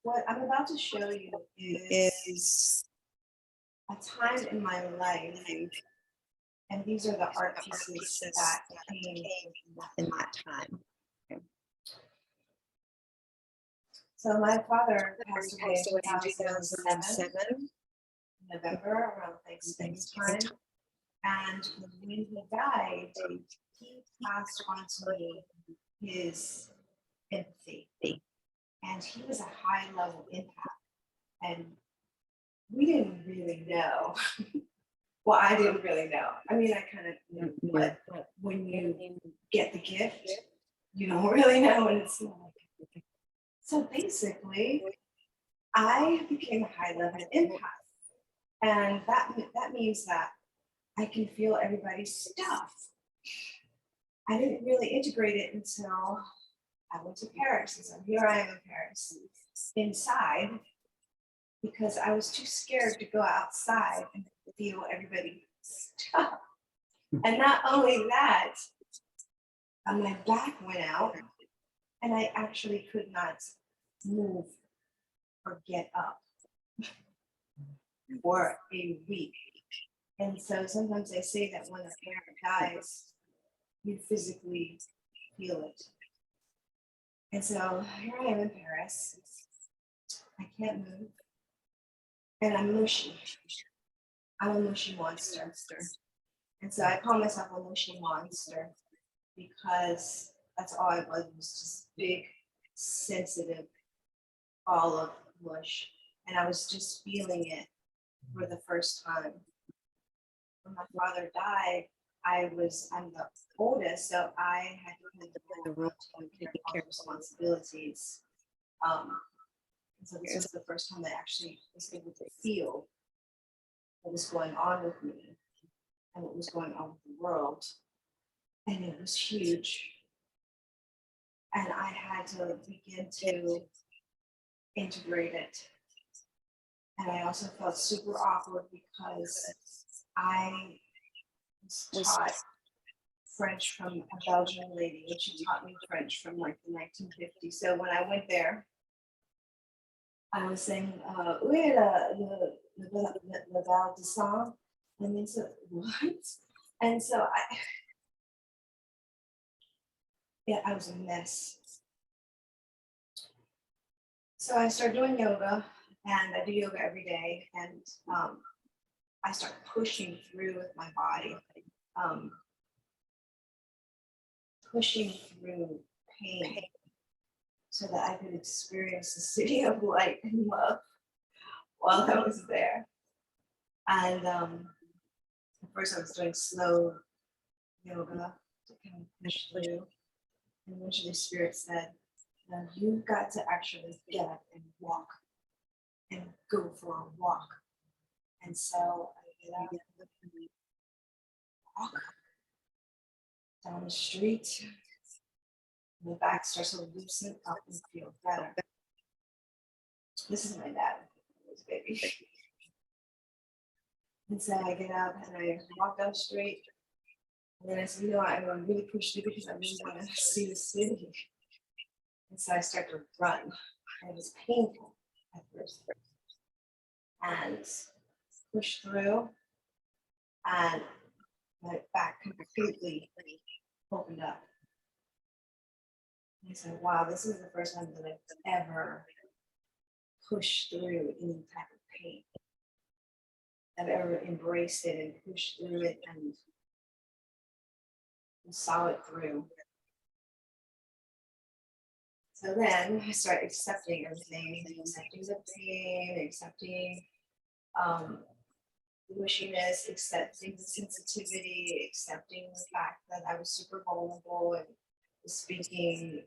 what I'm about to show you is a time in my life And these are the art pieces that came in that time. So my father passed away in 2007, November, around Thanksgiving time. And when he died, he passed on to me his empathy. And he was a high level empath. And we didn't really know. Well, I didn't really know. I mean, I kind of knew, but when you get the gift, you don't really know. And it's like, so basically, I became a high level empath. And that means that I can feel everybody's stuff. I didn't really integrate it until I went to Paris. And so here I am in Paris, inside, because I was too scared to go outside and feel everybody's stuff. And not only that, my back went out and I actually could not move or get up for a week. And so sometimes they say that when a parent dies, you physically feel it. And so here I am in Paris. I can't move. And I'm mushy. I'm a mushy monster. And so I call myself a mushy monster because that's all I was just big, sensitive ball of mush. And I was just feeling it for the first time. When my father died, I'm the oldest, so I had to kind of take care of responsibilities. And so this was the first time I actually was able to feel what was going on with me and what was going on with the world. And it was huge. And I had to begin to integrate it. And I also felt super awkward because I was taught French from a Belgian lady, and she taught me French from like the 1950s. So when I went there, I was saying, "Où est le Val de Sang?" And they said, "What?" And so I was a mess. So I started doing yoga, and I do yoga every day, and I start pushing through with my body, pushing through pain so that I could experience the city of light and love while I was there. And at first I was doing slow yoga to kind of push through. And eventually Spirit said, "Now you've got to actually get up and walk and go for a walk." And so I get out and walk down the street. And the back starts to loosen up and feel better. This is my dad, this baby. And so I get up and I walk down the street. And then I said, I'm going to really push through because I really want to see the city. And so I start to run. And it was painful at first. And push through. And my back completely opened up. And I said, wow, this is the first time that I've ever pushed through any type of pain. I've ever embraced it and pushed through it and saw it through. So then I start accepting everything, accepting the pain, accepting the mushiness, accepting the sensitivity, accepting the fact that I was super vulnerable and was speaking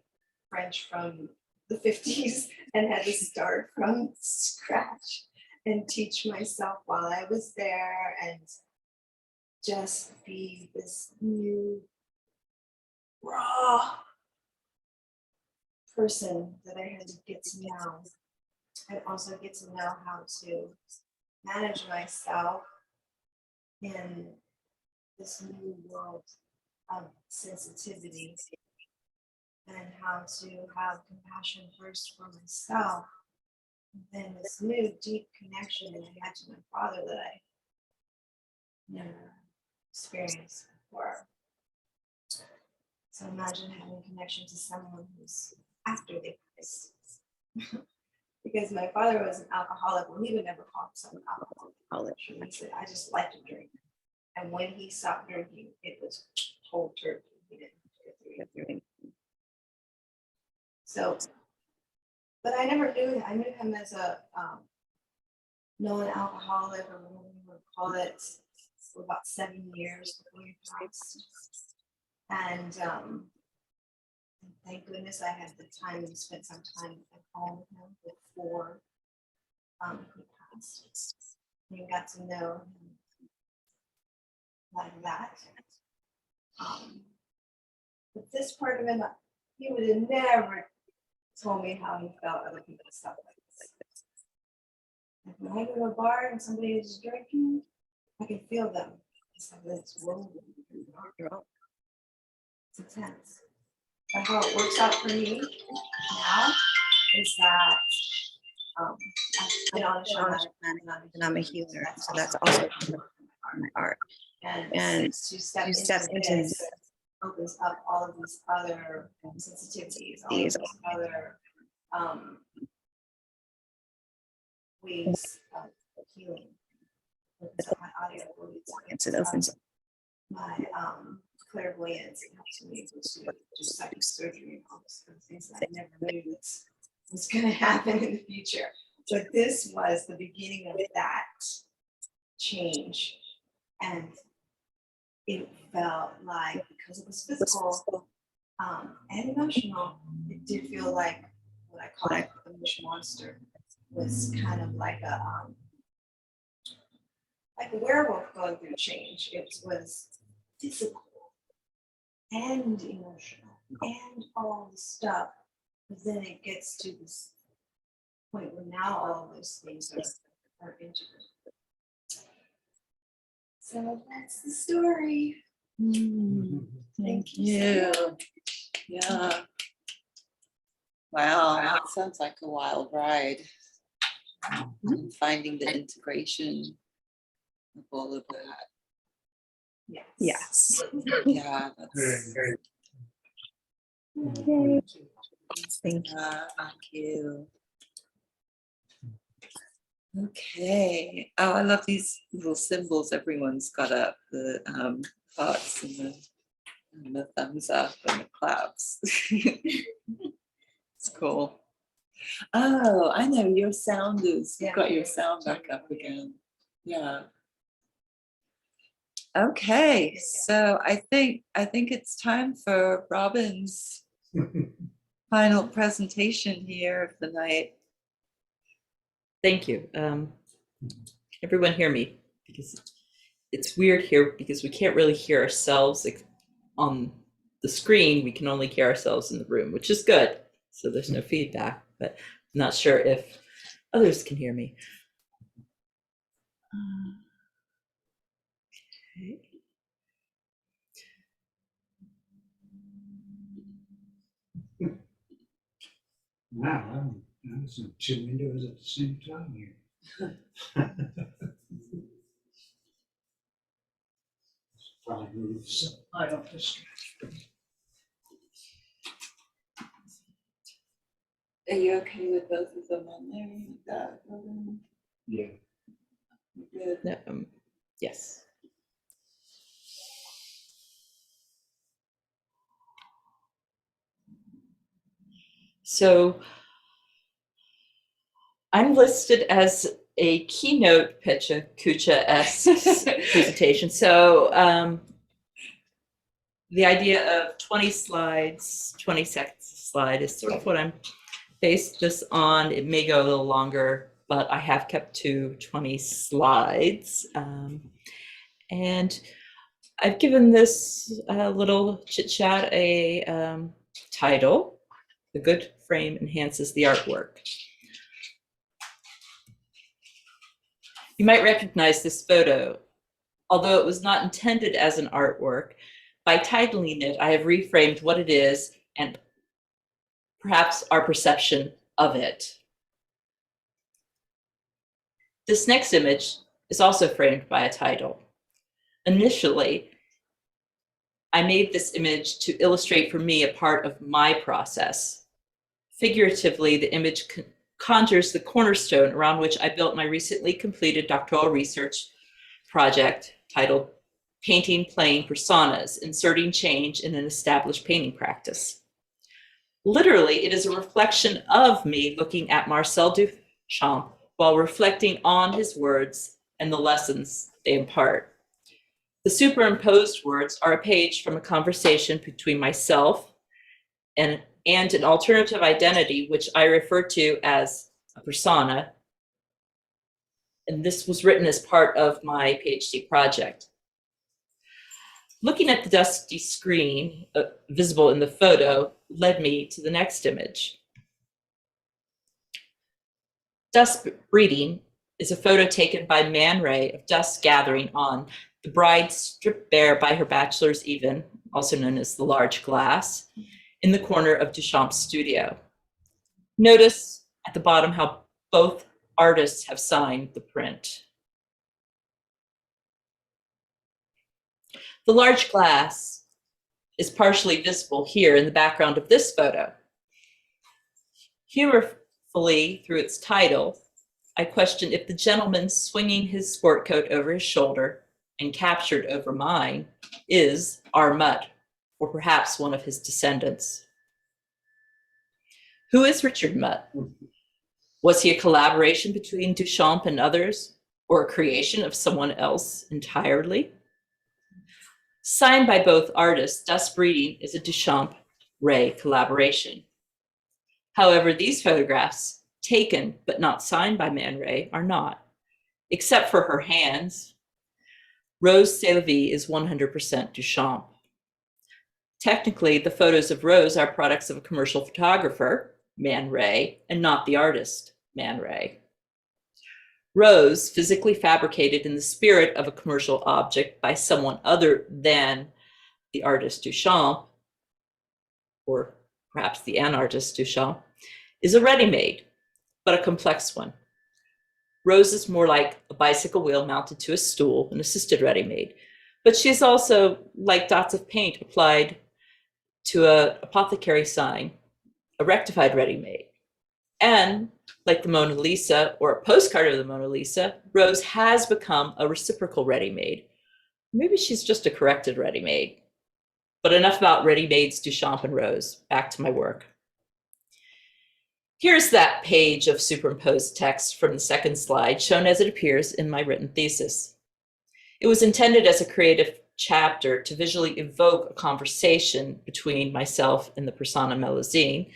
French from the 50s and had to start from scratch and teach myself while I was there and just be this new raw person that I had to get to know, and also get to know how to manage myself in this new world of sensitivity, and how to have compassion first for myself, and then this new deep connection that I had to my father that I never experienced before. So imagine having a connection to someone who's after they passed. Because my father was an alcoholic. Well, he would never call himself an alcoholic. He said, I just like to drink. And when he stopped drinking, it was cold turkey. He didn't get through it. So, but I never knew him. I knew him as a non-alcoholic, or whatever you would call it, for about 7 years before he passed. And thank goodness I had the time to spend some time at home with him before he passed. And got to know him like that. But this part of him, he would have never told me how he felt other people and stuff like this. Like when I go to a bar and somebody is drinking, I can feel them. It's like this, whoa, it's intense. But how it works out for me now is that I've been on a shaman and I'm a healer. So that's also my art. And to step into this opens up all of these other sensitivities, all of these other ways of healing. Opens up my audio, it opens up my clairvoyance. It helps me able to do psychic surgery and all those kind of things that I never knew was going to happen in the future. But this was the beginning of that change. And it felt like, because it was physical and emotional, it did feel like what I call it the wish monster was kind of like a werewolf going through change. It was physical and emotional and all the stuff. But then it gets to this point where now all of those things are integrated. So that's the story. Thank you. Yeah. Wow, that sounds like a wild ride. And finding the integration of all of that. Yes. Yeah, that's thank you. Okay. Oh, I love these little symbols everyone's got up, the hearts and the thumbs up and the claps. It's cool. Oh, I know your sound is, you've got your sound back up again. Yeah. Okay, so I think it's time for Robyn's final presentation here of the night. Thank you. Everyone hear me? Because it's weird here because we can't really hear ourselves on the screen. We can only hear ourselves in the room, which is good. So there's no feedback, but I'm not sure if others can hear me. Okay. Wow, I'm seeing 2 windows at the same time here. Probably move so I don't distract. Are you okay with both of them on there like that, Robyn? Yeah. Good. No, yes. So I'm listed as a keynote PechaKucha-esque presentation. So the idea of 20 slides, 20 seconds a slide is sort of what I'm based this on. It may go a little longer, but I have kept to 20 slides. And I've given this little chit chat a title: "The Good Frame Enhances the Artwork." You might recognize this photo. Although it was not intended as an artwork, by titling it, I have reframed what it is and perhaps our perception of it. This next image is also framed by a title. Initially, I made this image to illustrate for me a part of my process. Figuratively, the image conjures the cornerstone around which I built my recently completed doctoral research project titled Painting Playing Personas, Inserting Change in an Established Painting Practice. Literally, it is a reflection of me looking at Marcel Duchamp while reflecting on his words and the lessons they impart. The superimposed words are a page from a conversation between myself and an alternative identity, which I refer to as a persona. And this was written as part of my PhD project. Looking at the dusty screen visible in the photo led me to the next image. Dust breeding is a photo taken by Man Ray of dust gathering on the bride stripped bare by her bachelor's even, also known as the large glass, in the corner of Duchamp's studio. Notice at the bottom how both artists have signed the print. The large glass is partially visible here in the background of this photo. Humorfully, through its title, I question if the gentleman swinging his sport coat over his shoulder and captured over mine is our Mutt, or perhaps one of his descendants. Who is Richard Mutt? Was he a collaboration between Duchamp and others, or a creation of someone else entirely? Signed by both artists, Dust Breeding is a Duchamp-Ray collaboration. However, these photographs, taken but not signed by Man Ray, are not, except for her hands. Rose C'est la Vie is 100% Duchamp. Technically, the photos of Rose are products of a commercial photographer, Man Ray, and not the artist, Man Ray. Rose, physically fabricated in the spirit of a commercial object by someone other than the artist Duchamp, or perhaps the artist Duchamp, is a ready-made, but a complex one. Rose is more like a bicycle wheel mounted to a stool, an assisted ready-made, but she is also like dots of paint applied to an apothecary sign, a rectified ready-made. And like the Mona Lisa or a postcard of the Mona Lisa, Rose has become a reciprocal ready-made. Maybe she's just a corrected ready-made. But enough about ready-mades, Duchamp and Rose. Back to my work. Here's that page of superimposed text from the second slide, shown as it appears in my written thesis. It was intended as a creative chapter to visually evoke a conversation between myself and the persona Melusine,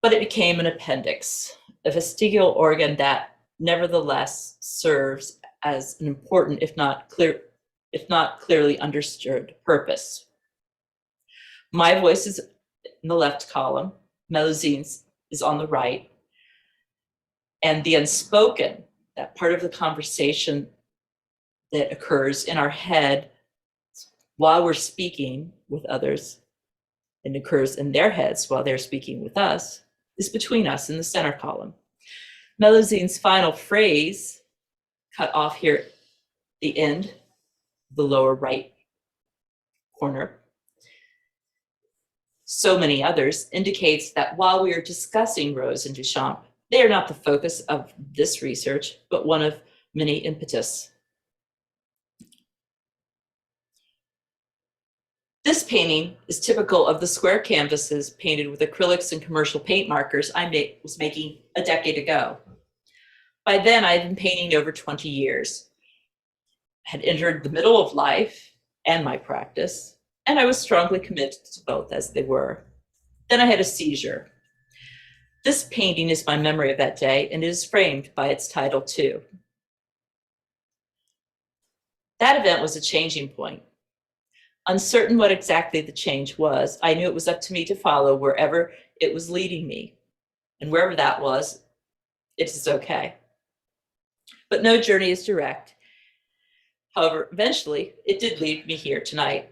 but it became an appendix, a vestigial organ that nevertheless serves as an important, if not clearly understood, purpose. My voice is in the left column, Melusine's is on the right, and the unspoken, that part of the conversation that occurs in our head while we're speaking with others and occurs in their heads while they're speaking with us, is between us in the center column. Melusine's final phrase, cut off here at the end, the lower right corner, so many others, indicates that while we are discussing Rose and Duchamp, they are not the focus of this research, but one of many impetus. This painting is typical of the square canvases painted with acrylics and commercial paint markers I was making a decade ago. By then, I had been painting over 20 years, had entered the middle of life and my practice, and I was strongly committed to both as they were. Then I had a seizure. This painting is my memory of that day, and it is framed by its title too. That event was a changing point. Uncertain what exactly the change was, I knew it was up to me to follow wherever it was leading me. And wherever that was, it is okay. But no journey is direct. However, eventually, it did lead me here tonight.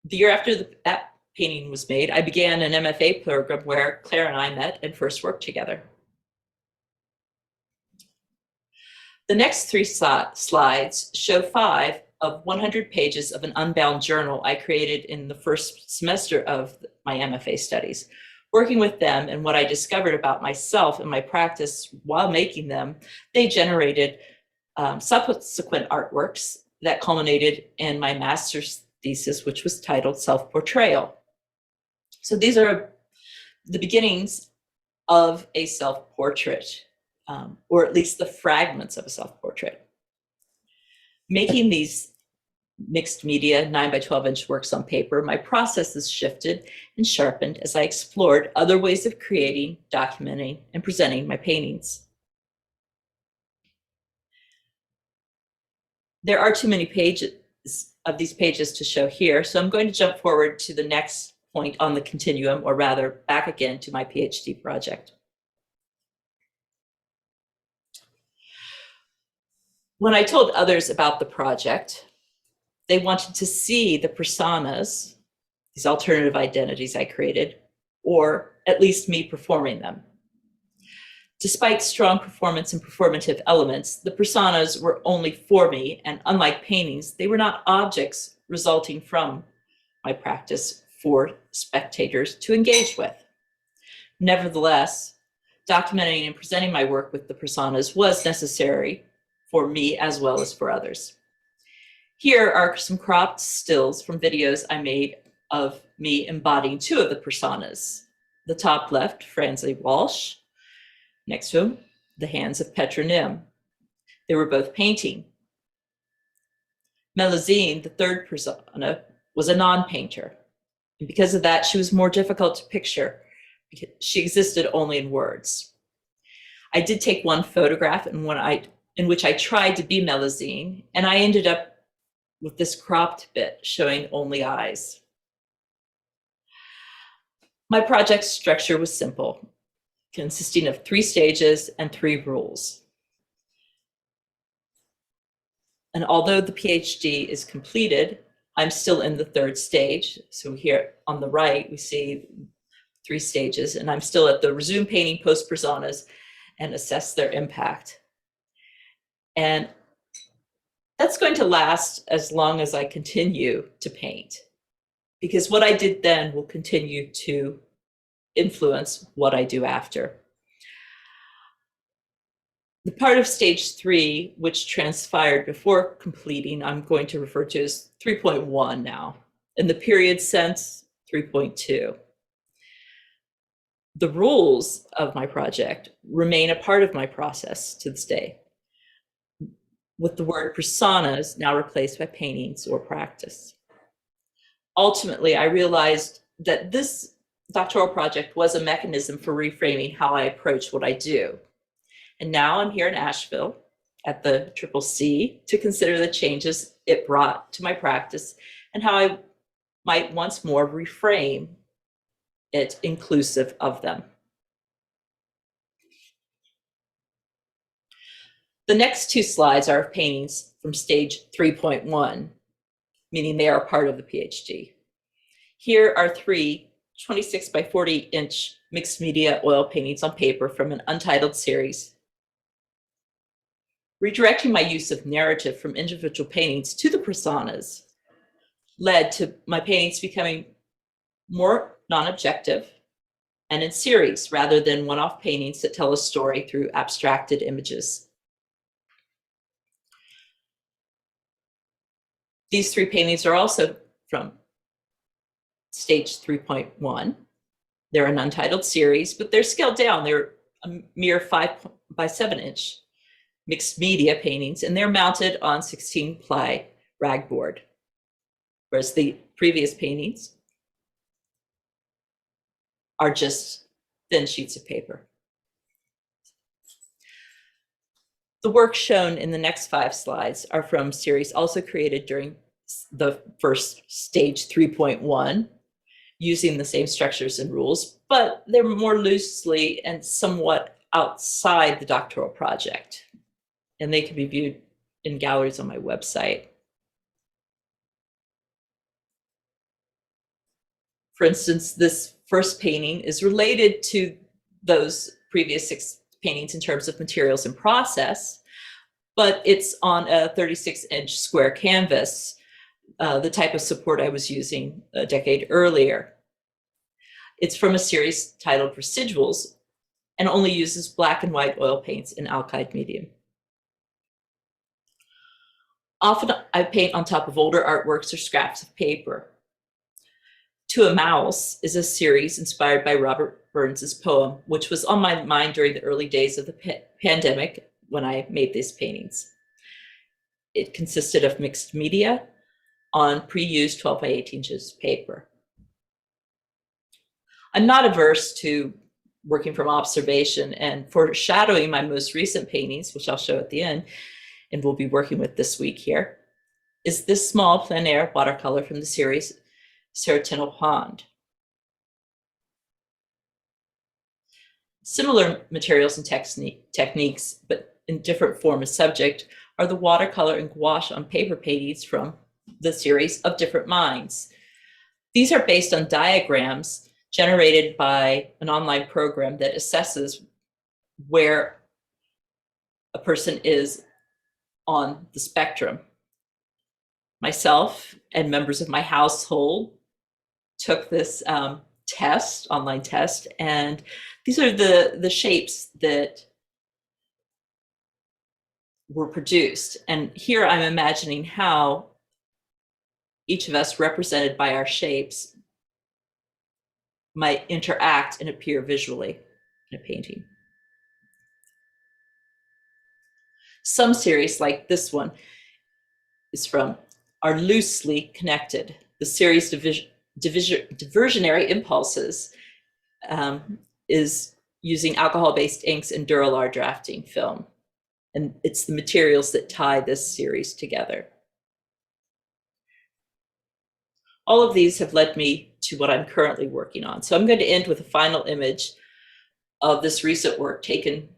The year after that painting was made, I began an MFA program where Claire and I met and first worked together. The next three slides show 5 of 100 pages of an unbound journal I created in the first semester of my MFA studies. Working with them and what I discovered about myself and my practice while making them, they generated subsequent artworks that culminated in my master's thesis, which was titled Self-Portrayal. So these are the beginnings of a self-portrait, or at least the fragments of a self-portrait. Making these mixed media 9 by 12 inch works on paper, my processes shifted and sharpened as I explored other ways of creating, documenting, and presenting my paintings. There are too many pages of these pages to show here, so I'm going to jump forward to the next point on the continuum, or rather back again to my PhD project. When I told others about the project, they wanted to see the personas, these alternative identities I created, or at least me performing them. Despite strong performance and performative elements, the personas were only for me, and unlike paintings, they were not objects resulting from my practice for spectators to engage with. Nevertheless, documenting and presenting my work with the personas was necessary for me as well as for others. Here are some cropped stills from videos I made of me embodying two of the personas. The top left, Fransley Walsh. Next to him, the hands of Petra Nim. They were both painting. Melusine, the third persona, was a non-painter. And because of that, she was more difficult to picture because she existed only in words. I did take one photograph in which I tried to be Melusine, and I ended up with this cropped bit showing only eyes. My project structure was simple, consisting of 3 stages and 3 rules. And although the PhD is completed, I'm still in the 3rd stage. So here on the right, we see 3 stages, and I'm still at the resume painting post-personas and assess their impact. And that's going to last as long as I continue to paint, because what I did then will continue to influence what I do after. The part of stage 3, which transpired before completing, I'm going to refer to as 3.1 now. In the period sense, 3.2. The rules of my project remain a part of my process to this day, with the word personas now replaced by paintings or practice. Ultimately, I realized that this doctoral project was a mechanism for reframing how I approach what I do. And now I'm here in Asheville at the CCC to consider the changes it brought to my practice and how I might once more reframe it inclusive of them. The next 2 slides are of paintings from stage 3.1, meaning they are part of the PhD. Here are 3 26 by 40 inch mixed media oil paintings on paper from an untitled series. Redirecting my use of narrative from individual paintings to the personas led to my paintings becoming more non-objective and in series rather than one-off paintings that tell a story through abstracted images. These 3 paintings are also from stage 3.1. They're an untitled series, but they're scaled down. They're a mere 5 by 7 inch mixed media paintings, and they're mounted on 16-ply ragboard, whereas the previous paintings are just thin sheets of paper. The work shown in the next 5 slides are from series also created during the first stage 3.1, using the same structures and rules, but they're more loosely and somewhat outside the doctoral project. And they can be viewed in galleries on my website. For instance, this first painting is related to those previous 6 paintings in terms of materials and process, but it's on a 36-inch square canvas, the type of support I was using a decade earlier. It's from a series titled Residuals and only uses black and white oil paints in alkyd medium. Often I paint on top of older artworks or scraps of paper. To a Mouse is a series inspired by Robert Burns's poem, which was on my mind during the early days of the pandemic when I made these paintings. It consisted of mixed media on pre-used 12 by 18 inches paper. I'm not averse to working from observation, and foreshadowing my most recent paintings, which I'll show at the end, and we'll be working with this week here, is this small plein air watercolor from the series Serotinal Pond. Similar materials and techniques, but in different form and subject, are the watercolor and gouache on paper paintings from the series Of Different Minds. These are based on diagrams generated by an online program that assesses where a person is on the spectrum. Myself and members of my household took this online test, and these are the shapes that were produced. And here I'm imagining how each of us, represented by our shapes, might interact and appear visually in a painting. Some series, like this one, is from are loosely connected. The series Diversionary Impulses is using alcohol-based inks and Duralar drafting film. And it's the materials that tie this series together. All of these have led me to what I'm currently working on. So I'm going to end with a final image of this recent work taken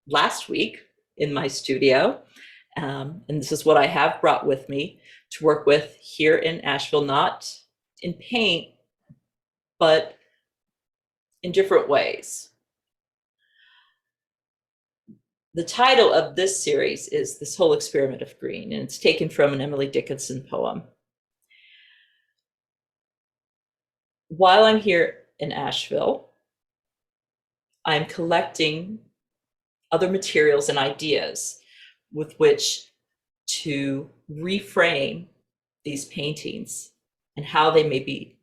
last week in my studio. And this is what I have brought with me to work with here in Asheville, not in paint, but in different ways. The title of this series is This Whole Experiment of Green, and it's taken from an Emily Dickinson poem. While I'm here in Asheville, I'm collecting other materials and ideas with which to reframe these paintings and how they may be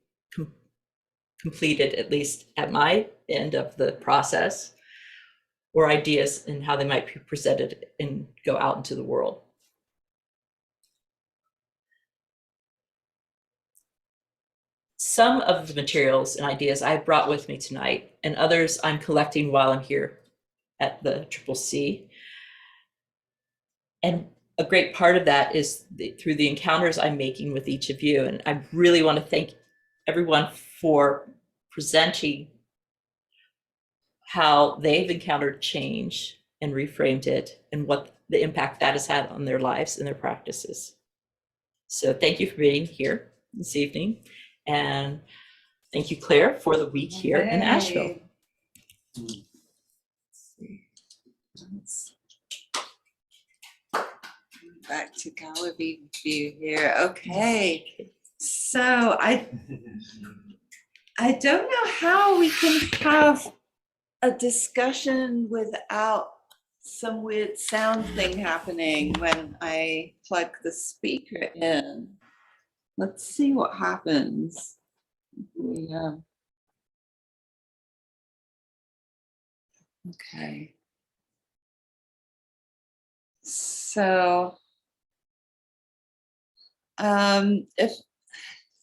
completed, at least at my end of the process, or ideas and how they might be presented and go out into the world. Some of the materials and ideas I brought with me tonight, and others I'm collecting while I'm here at the CCC. And a great part of that is through the encounters I'm making with each of you. And I really want to thank everyone for presenting how they've encountered change and reframed it, and what the impact that has had on their lives and their practices. So thank you for being here this evening. And thank you, Claire, for the week here in Asheville. Back to gallery view here. Okay. So I don't know how we can have a discussion without some weird sound thing happening when I plug the speaker in. Let's see what happens. Okay. So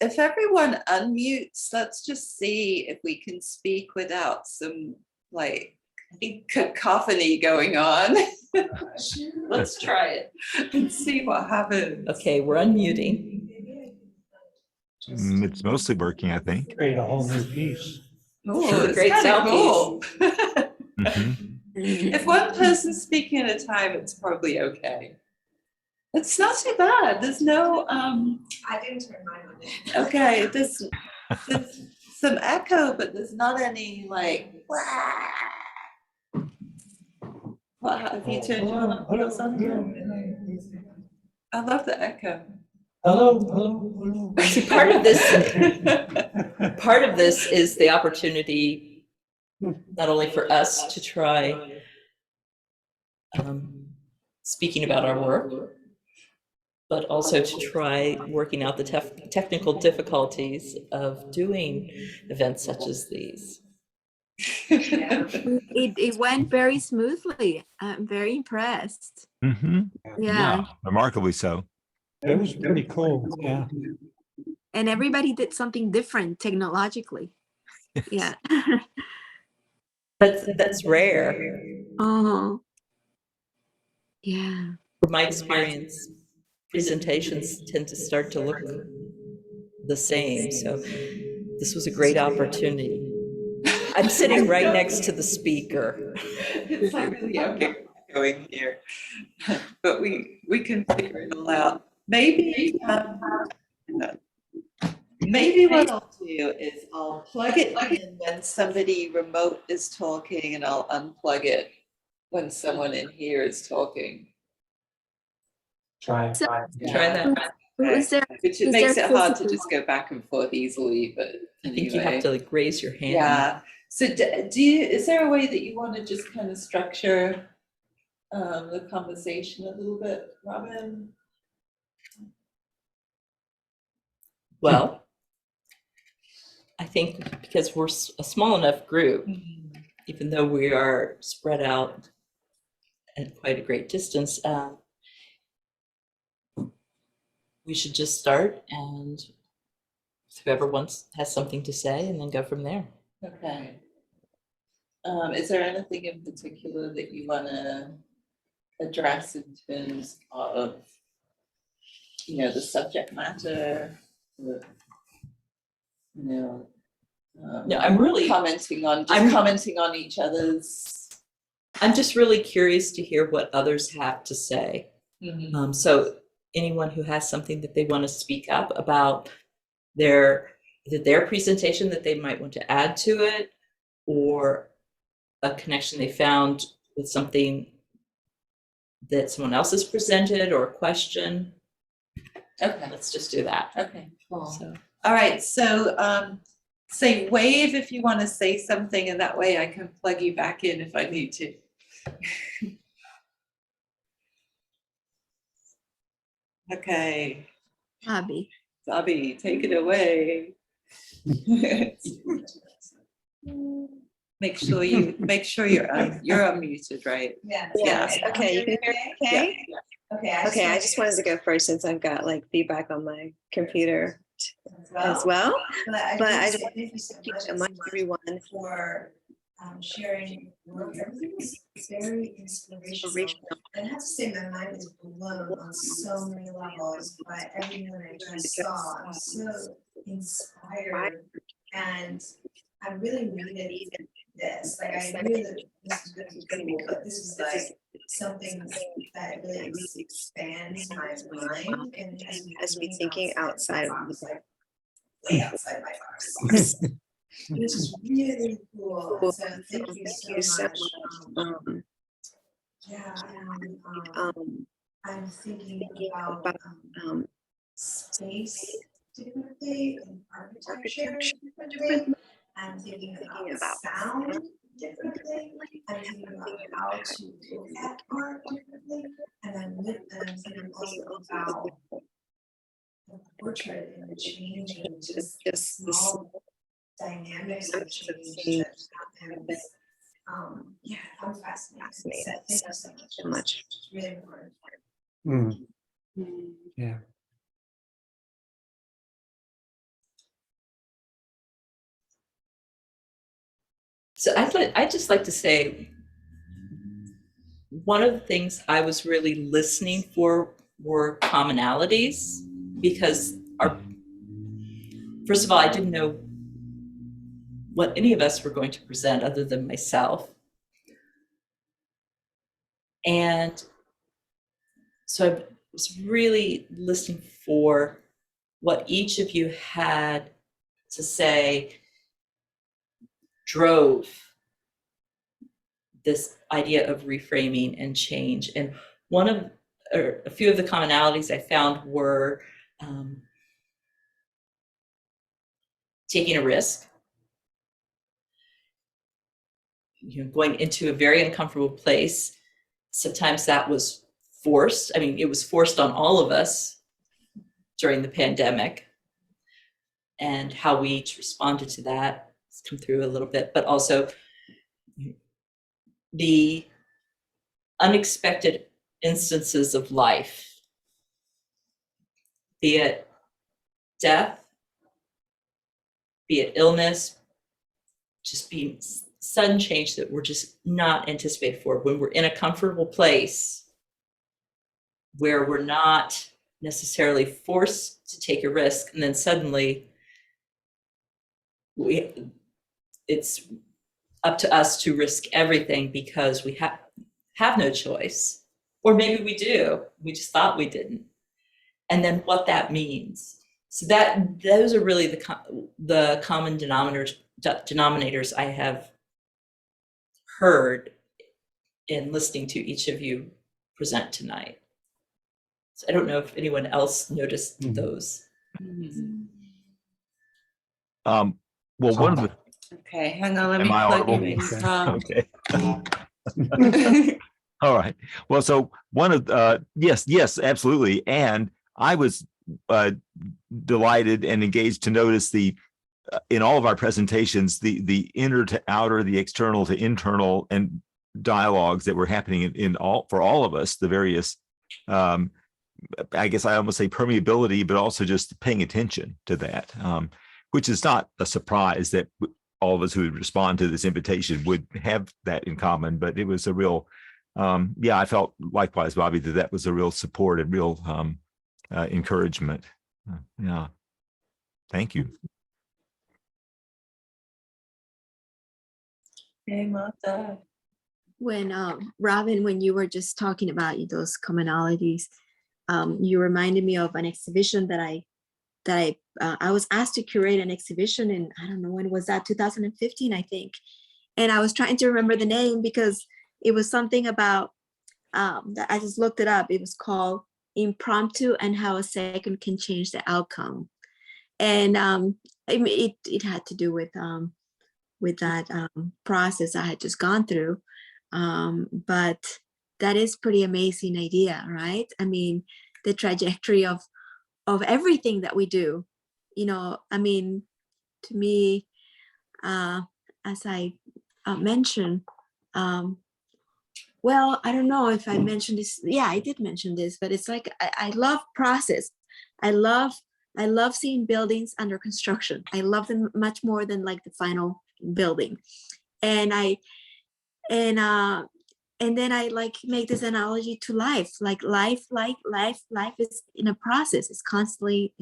if everyone unmutes, let's just see if we can speak without some like cacophony going on. Let's try it and see what happens. Okay, we're unmuting. It's mostly working, I think. Create a whole new piece. Oh, Sure, it's great kinda sound cool. Mhm. If one person's speaking at a time, it's probably okay. It's not too bad. There's no I didn't turn mine on. okay, there's some echo, but there's not any like What, have you turned your heels on? I love the echo. Hello, hello, hello. See, part of this is the opportunity, not only for us to try speaking about our work, but also to try working out the technical difficulties of doing events such as these. It went very smoothly. I'm very impressed. Mhm. Yeah. Remarkably so. It was pretty cool, yeah. And everybody did something different technologically. Yeah. That's rare. Oh. Yeah. From my experience, presentations tend to start to look the same. So this was a great opportunity. I'm sitting right next to the speaker. It's like really going here, but we can figure it all out. Maybe maybe what I'll do is I'll plug it in when somebody remote is talking, and I'll unplug it when someone in here is talking. Try. Try that. Is there, Which it is makes there it hard to physical- just go back and forth easily, but I think you have to like raise your hand. yeah. So do you, is there a way that you want to just kind of structure the conversation a little bit, Robyn? Well, I think because we're a small enough group, even though we are spread out at quite a great distance, we should just start, and whoever has something to say, and then go from there. Okay. Is there anything in particular that you want to address in terms of, you know, the subject matter? No, No, I'm really commenting on each other's. I'm just really curious to hear what others have to say. So anyone who has something that they want to speak up about their presentation that they might want to add to it, or a connection they found with something that someone else has presented, or a question. Okay. Let's just do that. Okay, cool. So, All right, so say wave if you want to say something, and that way I can plug you back in if I need to. Okay, Abby? Bobby, take it away. Make sure you're unmuted, right? Yeah. Yes. Okay, you can hear me okay? Okay. Okay, I just wanted to go first since I've got like feedback on my computer as well. But I just want to thank you so much, everyone. For sharing work. Everything was very inspirational. And I have to say, my mind is blown on so many levels by everything I just saw. I'm so inspired, and I really needed this. Like, I knew that this was going to be cool, but this is like something that really expands my mind and Has me thinking outside of box, like way outside my box. Which is really cool. So thank you so much. Yeah, and I'm thinking about space differently and architecture differently. I'm thinking about sound differently. I'm thinking about how to look at art differently. And then with them, I'm thinking also about the portrait and the change and just small dynamics of change that happens. Yeah, I'm fascinated. So thank you so much. It's really important. Yeah. So I'd just like to say, one of the things I was really listening for were commonalities, because first of all, I didn't know what any of us were going to present other than myself. And so I was really listening for what each of you had to say drove this idea of reframing and change. And one of, or a few of the commonalities I found were taking a risk, going into a very uncomfortable place. Sometimes that was forced. I mean, it was forced on all of us during the pandemic, and how we each responded to that has come through a little bit, but also the unexpected instances of life, be it death, be it illness, just being sudden change that we're just not anticipated for. When we're in a comfortable place where we're not necessarily forced to take a risk, and then suddenly it's up to us to risk everything because we have no choice. Or maybe we do, we just thought we didn't. And then what that means. So those are really the common denominators I have heard in listening to each of you present tonight. So I don't know if anyone else noticed those. Well, one of the, Okay, hang on, let me Am I plug audible? in. okay. All right. Well, so one of yes, absolutely. And I was delighted and engaged to notice in all of our presentations, the inner to outer, the external to internal, and dialogues that were happening for all of us, the various, I guess I almost say permeability, but also just paying attention to that, which is not a surprise that all of us who would respond to this invitation would have that in common, but it was a real, I felt likewise, Bobby, that was a real support and real encouragement. Yeah. Thank you. Hey, Martha. When Robyn, when you were just talking about those commonalities, you reminded me of an exhibition that I was asked to curate an exhibition in, I don't know when was that, 2015, I think. And I was trying to remember the name because it was something about, that I just looked it up. It was called Impromptu and How a Second Can Change the Outcome. And it had to do with that process I had just gone through. But that is pretty amazing idea, right? I mean, the trajectory of everything that we do, I mean, to me, as I mentioned, well, I don't know if I mentioned this. Yeah, I did mention this, but it's like, I love process. I love seeing buildings under construction. I love them much more than like the final building. And then I like make this analogy to life, like life is in a process. It's constantly,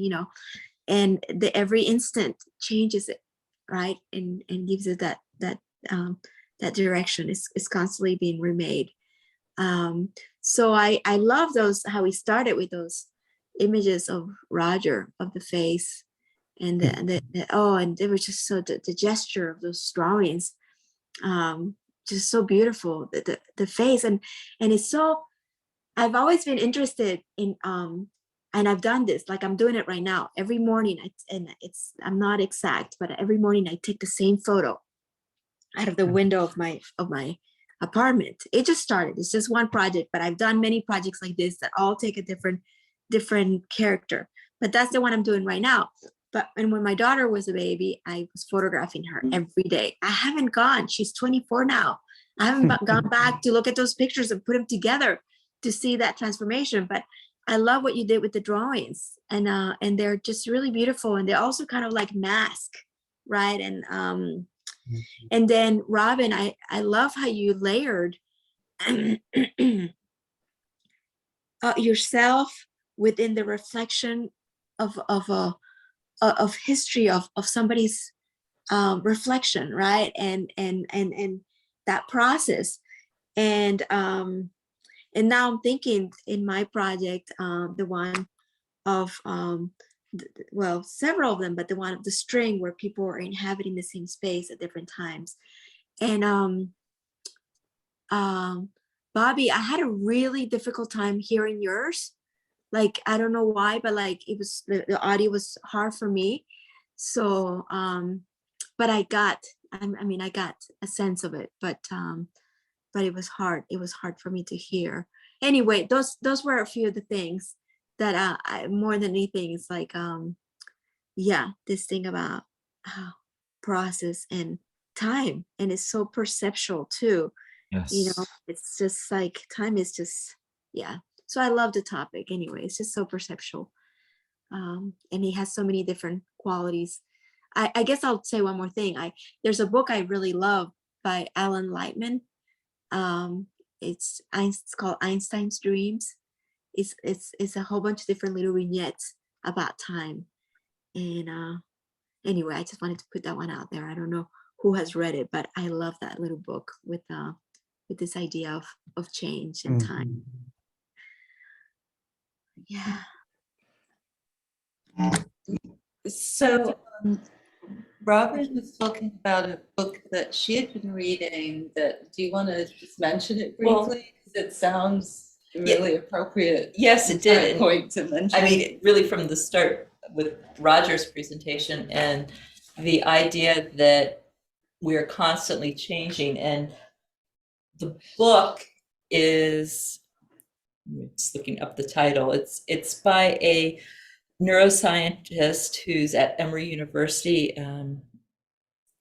and every instant changes it, right? And gives it that direction. Is constantly being remade. So I love those, how we started with those images of Roger, of the face, and and they were just so, the gesture of those drawings, just so beautiful, the face, and it's so, I've always been interested in, and I've done this, like I'm doing it right now every morning, I'm not exact, but every morning I take the same photo out of the window of my apartment. It just started, it's just one project, but I've done many projects like this that all take a different character, but that's the one I'm doing right now. And when my daughter was a baby, I was photographing her every day. I haven't gone, she's 24 now. I haven't gone back to look at those pictures and put them together to see that transformation. But I love what you did with the drawings, and they're just really beautiful. And they also kind of like mask, right? And then Robyn, I love how you layered yourself within the reflection of history of somebody's reflection, right? And that process. And now I'm thinking in my project, the one of well, several of them, but the one of the string, where people are inhabiting the same space at different times. And Bobby, I had a really difficult time hearing yours. Like, I don't know why, but like the audio was hard for me. So, but I got a sense of it, but it was hard. It was hard for me to hear. Anyway, those were a few of the things that more than anything, it's like, yeah, this thing about process and time, and it's so perceptual too. Yes. It's just like time is just, yeah. So I love the topic anyway. It's just so perceptual, and he has so many different qualities. I guess I'll say one more thing. There's a book I really love by Alan Lightman. It's called Einstein's Dreams. It's a whole bunch of different little vignettes about time. And anyway, I just wanted to put that one out there. I don't know who has read it, but I love that little book with this idea of change and time. Yeah. So Robyn was talking about a book that she had been reading. That, do you want to just mention it Well, briefly? Because it sounds really appropriate. Yes, it did. Point to mention. I mean, really from the start with Roger's presentation and the idea that we're constantly changing. And the book is, I'm just looking up the title. It's by a neuroscientist who's at Emory University,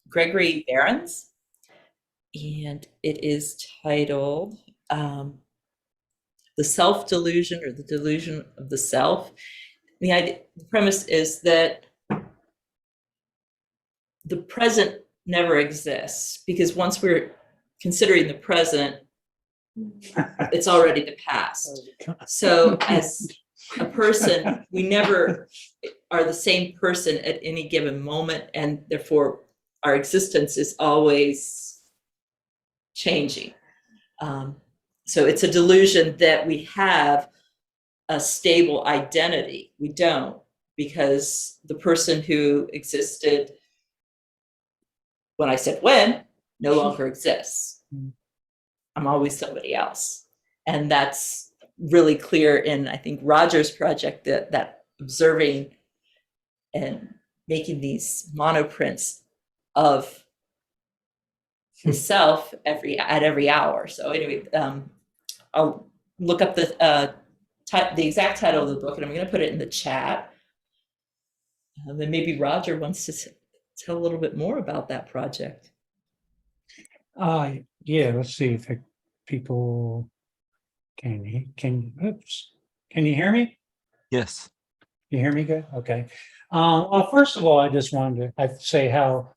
Gregory Behrens, and it is titled The Self-Delusion, or the Delusion of the Self. The premise is that the present never exists, because once we're considering the present, it's already the past. So as a person, we never are the same person at any given moment, and therefore our existence is always changing. So it's a delusion that we have a stable identity. We don't, because the person who existed when I said when no longer exists. I'm always somebody else. And that's really clear in, I think, Roger's project, that observing and making these monoprints of himself at every hour. So anyway, I'll look up the exact title of the book, and I'm going to put it in the chat. Then maybe Roger wants to tell a little bit more about that project. Yeah, let's see if people can you hear me? Yes. You hear me good? Okay. Well, first of all, I just wanted to say how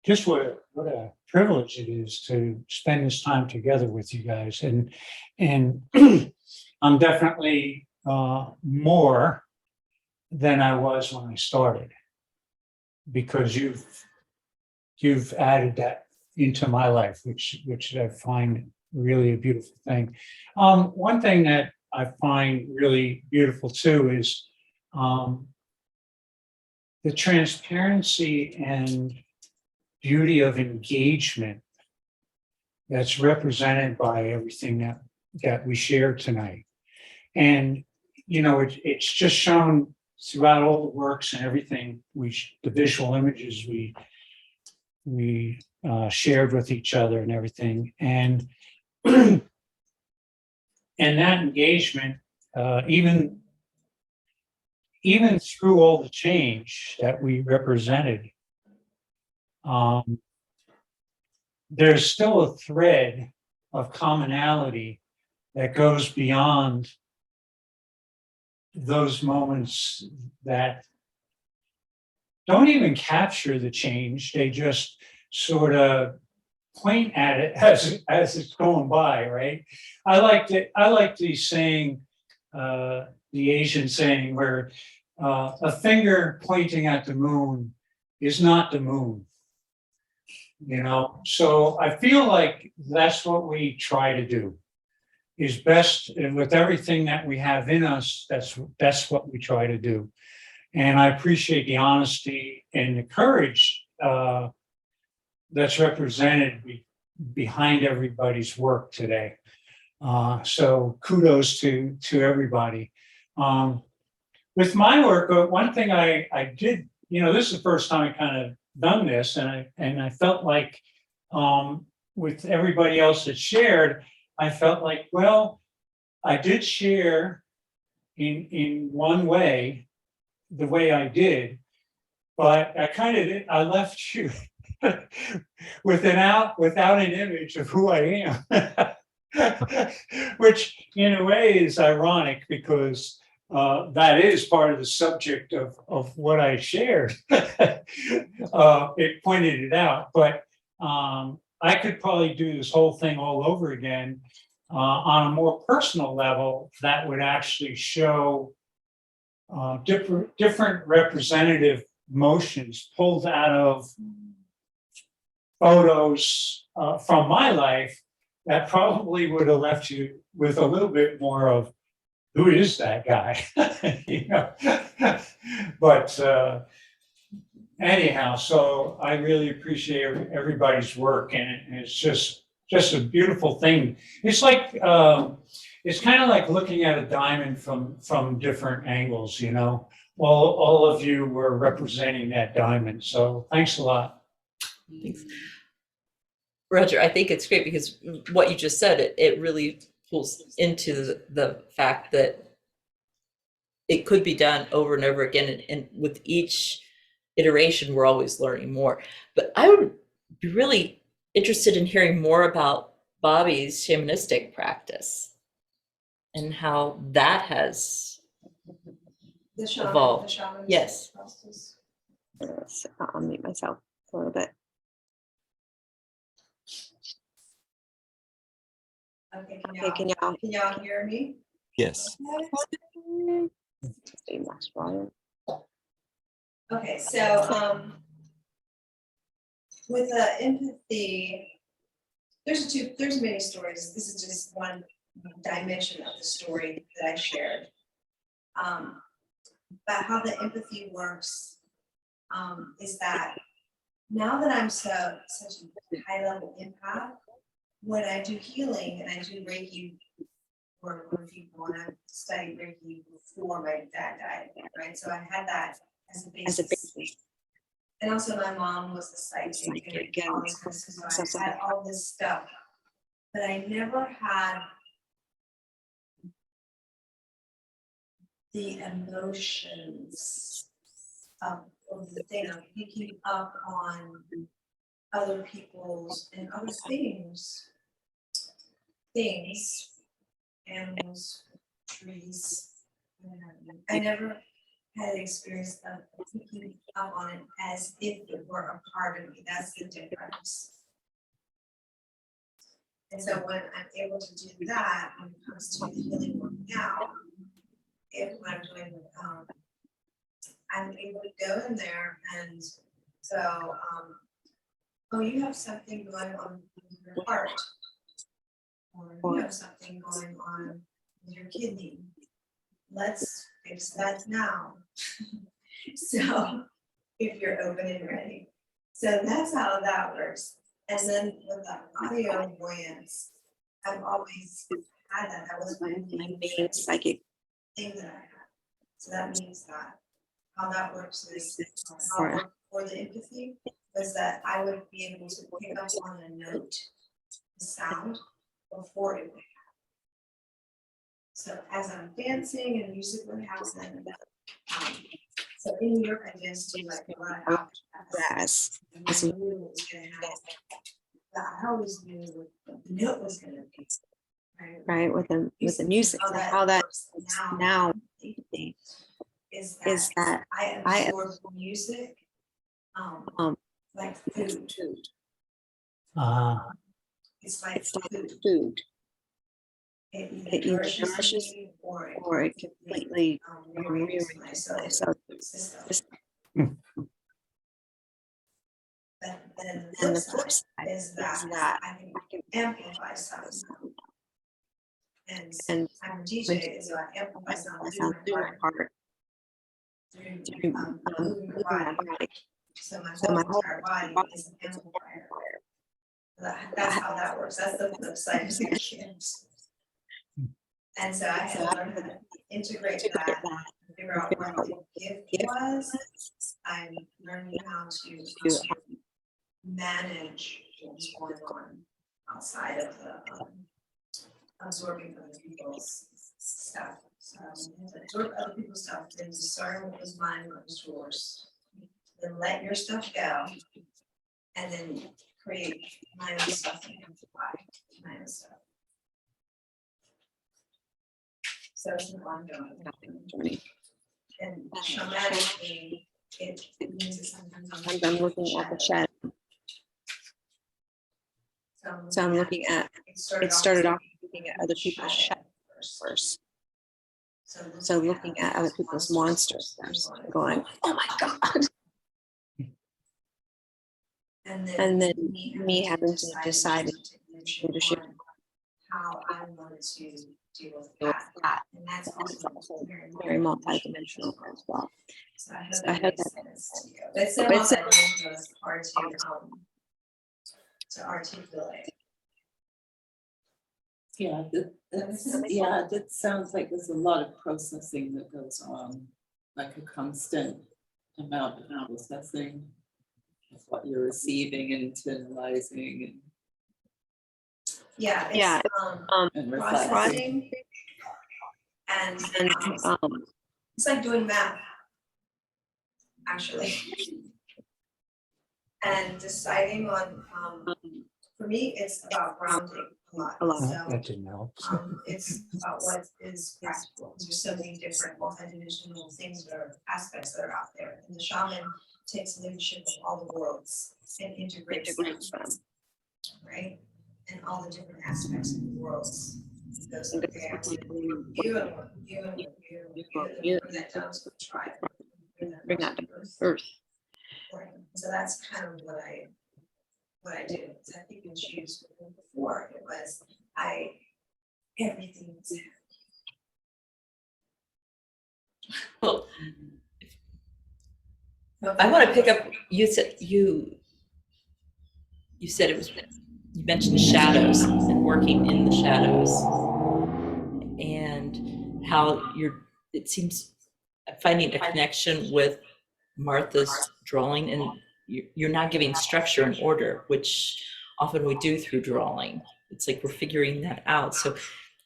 just what a privilege it is to spend this time together with you guys, and I'm definitely more than I was when I started, because you've added that into my life, which I find really a beautiful thing. One thing that I find really beautiful too is the transparency and beauty of engagement that's represented by everything that we shared tonight. And it's just shown throughout all the works and everything, the visual images we shared with each other and everything, and that engagement, even through all the change that we represented, there's still a thread of commonality that goes beyond those moments that don't even capture the change. They just sort of point at it as it's going by, right? I like the saying, the Asian saying, where a finger pointing at the moon is not the moon. So I feel like that's what we try to do, is best, and with everything that we have in us, that's what we try to do. And I appreciate the honesty and the courage that's represented behind everybody's work today. So kudos to everybody. With my work, one thing I did, this is the first time I kind of done this, and I felt like with everybody else that shared, I felt like, well, I did share in one way, the way I did, but I left you without an image of who I am, which in a way is ironic because that is part of the subject of what I shared. It pointed it out, but I could probably do this whole thing all over again on a more personal level that would actually show different representative motions pulled out of photos from my life that probably would have left you with a little bit more of who is that guy? But anyhow, so I really appreciate everybody's work, and it's just a beautiful thing. It's like it's kind of like looking at a diamond from different angles, all of you were representing that diamond, so thanks a lot. Thanks. Roger, I think it's great because what you just said, it really pulls into the fact that it could be done over and over again, and with each iteration, we're always learning more. But I would be really interested in hearing more about Bobby's shamanistic practice and how that has evolved. Yes. I'll mute myself a little bit. Okay, Okay, can y'all hear me? Yes. Okay, so with empathy, there's many stories. This is just one dimension of the story that I shared. But how the empathy works is that now that I'm such a high level empath, when I do healing and I do Reiki for people, and I studied Reiki before my dad died, right? So I had that as a basis. And also my mom was the psychic and all this kind of stuff. So I had all this stuff, but I never had the emotions of the thing of picking up on other people's and other things, animals, trees. I never had an experience of picking up on it as if it were a part of me. That's the difference. And so when I'm able to do that, when it comes to the healing work now, if I'm doing, I'm able to go in there and so, oh, you have something going on with your heart, or you have something going on with your kidney. Let's fix that now. So if you're open and ready. So that's how that works. And then with the audio voyance, I've always had that. That was my main psychic thing that I had. So that means that how that works is for the empathy was that I would be able to pick up on a note, the sound, before it would happen. So as I'm dancing and music would happen, so in New York I danced to like a lot of grass. I knew what was gonna happen. But I always knew what the note was gonna be. Right, with the music, so how that now is that I absorb music like food. It's like food. It either nourishes me or it completely rearranges my cellular system. But then the flip side is that I can amplify sound. And I'm a DJ, so I amplify sound through my heart. Through moving my body. So my whole entire body is an amplifier. That's how that works. That's the flip side of the kids. And so I had to learn how to integrate that, figure out what the gift was. I'm learning how to manage what's going on outside of the absorbing other people's stuff. So absorb other people's stuff, then discern what was mine, what was yours. Then let your stuff go, and then create my own stuff and amplify my own stuff. So it's an ongoing. And shamanically, it means that sometimes I'm looking at the shadow. So I'm looking at, it started off looking at other people's shadows first. So looking at other people's monsters first, going, oh my God. And then me having to decide leadership, how I wanted to deal with that. And that's also very multidimensional as well. So I hope that makes sense to you. But it's multidimensional, it's hard to articulate. Yeah, that sounds like there's a lot of processing that goes on, like a constant amount of processing of what you're receiving and internalizing Yeah, Yeah, and processing reflecting. and and it's like doing math, actually. And deciding on, for me, it's about grounding a lot. A lot. So, That didn't help. it's about what is practical. There's so many different multidimensional things that are aspects that are out there. And the shaman takes leadership of all the worlds and integrates them, right? And all the different aspects of the worlds. It goes, okay, I want you, bring that down to the tribe. bring that to earth. earth. So that's kind of what I do. I think when she used before, it was everything's Well, I want to pick up, you said it was, you mentioned shadows and working in the shadows and how it seems finding a connection with Martha's drawing, and you're not giving structure and order, which often we do through drawing. It's like we're figuring that out. So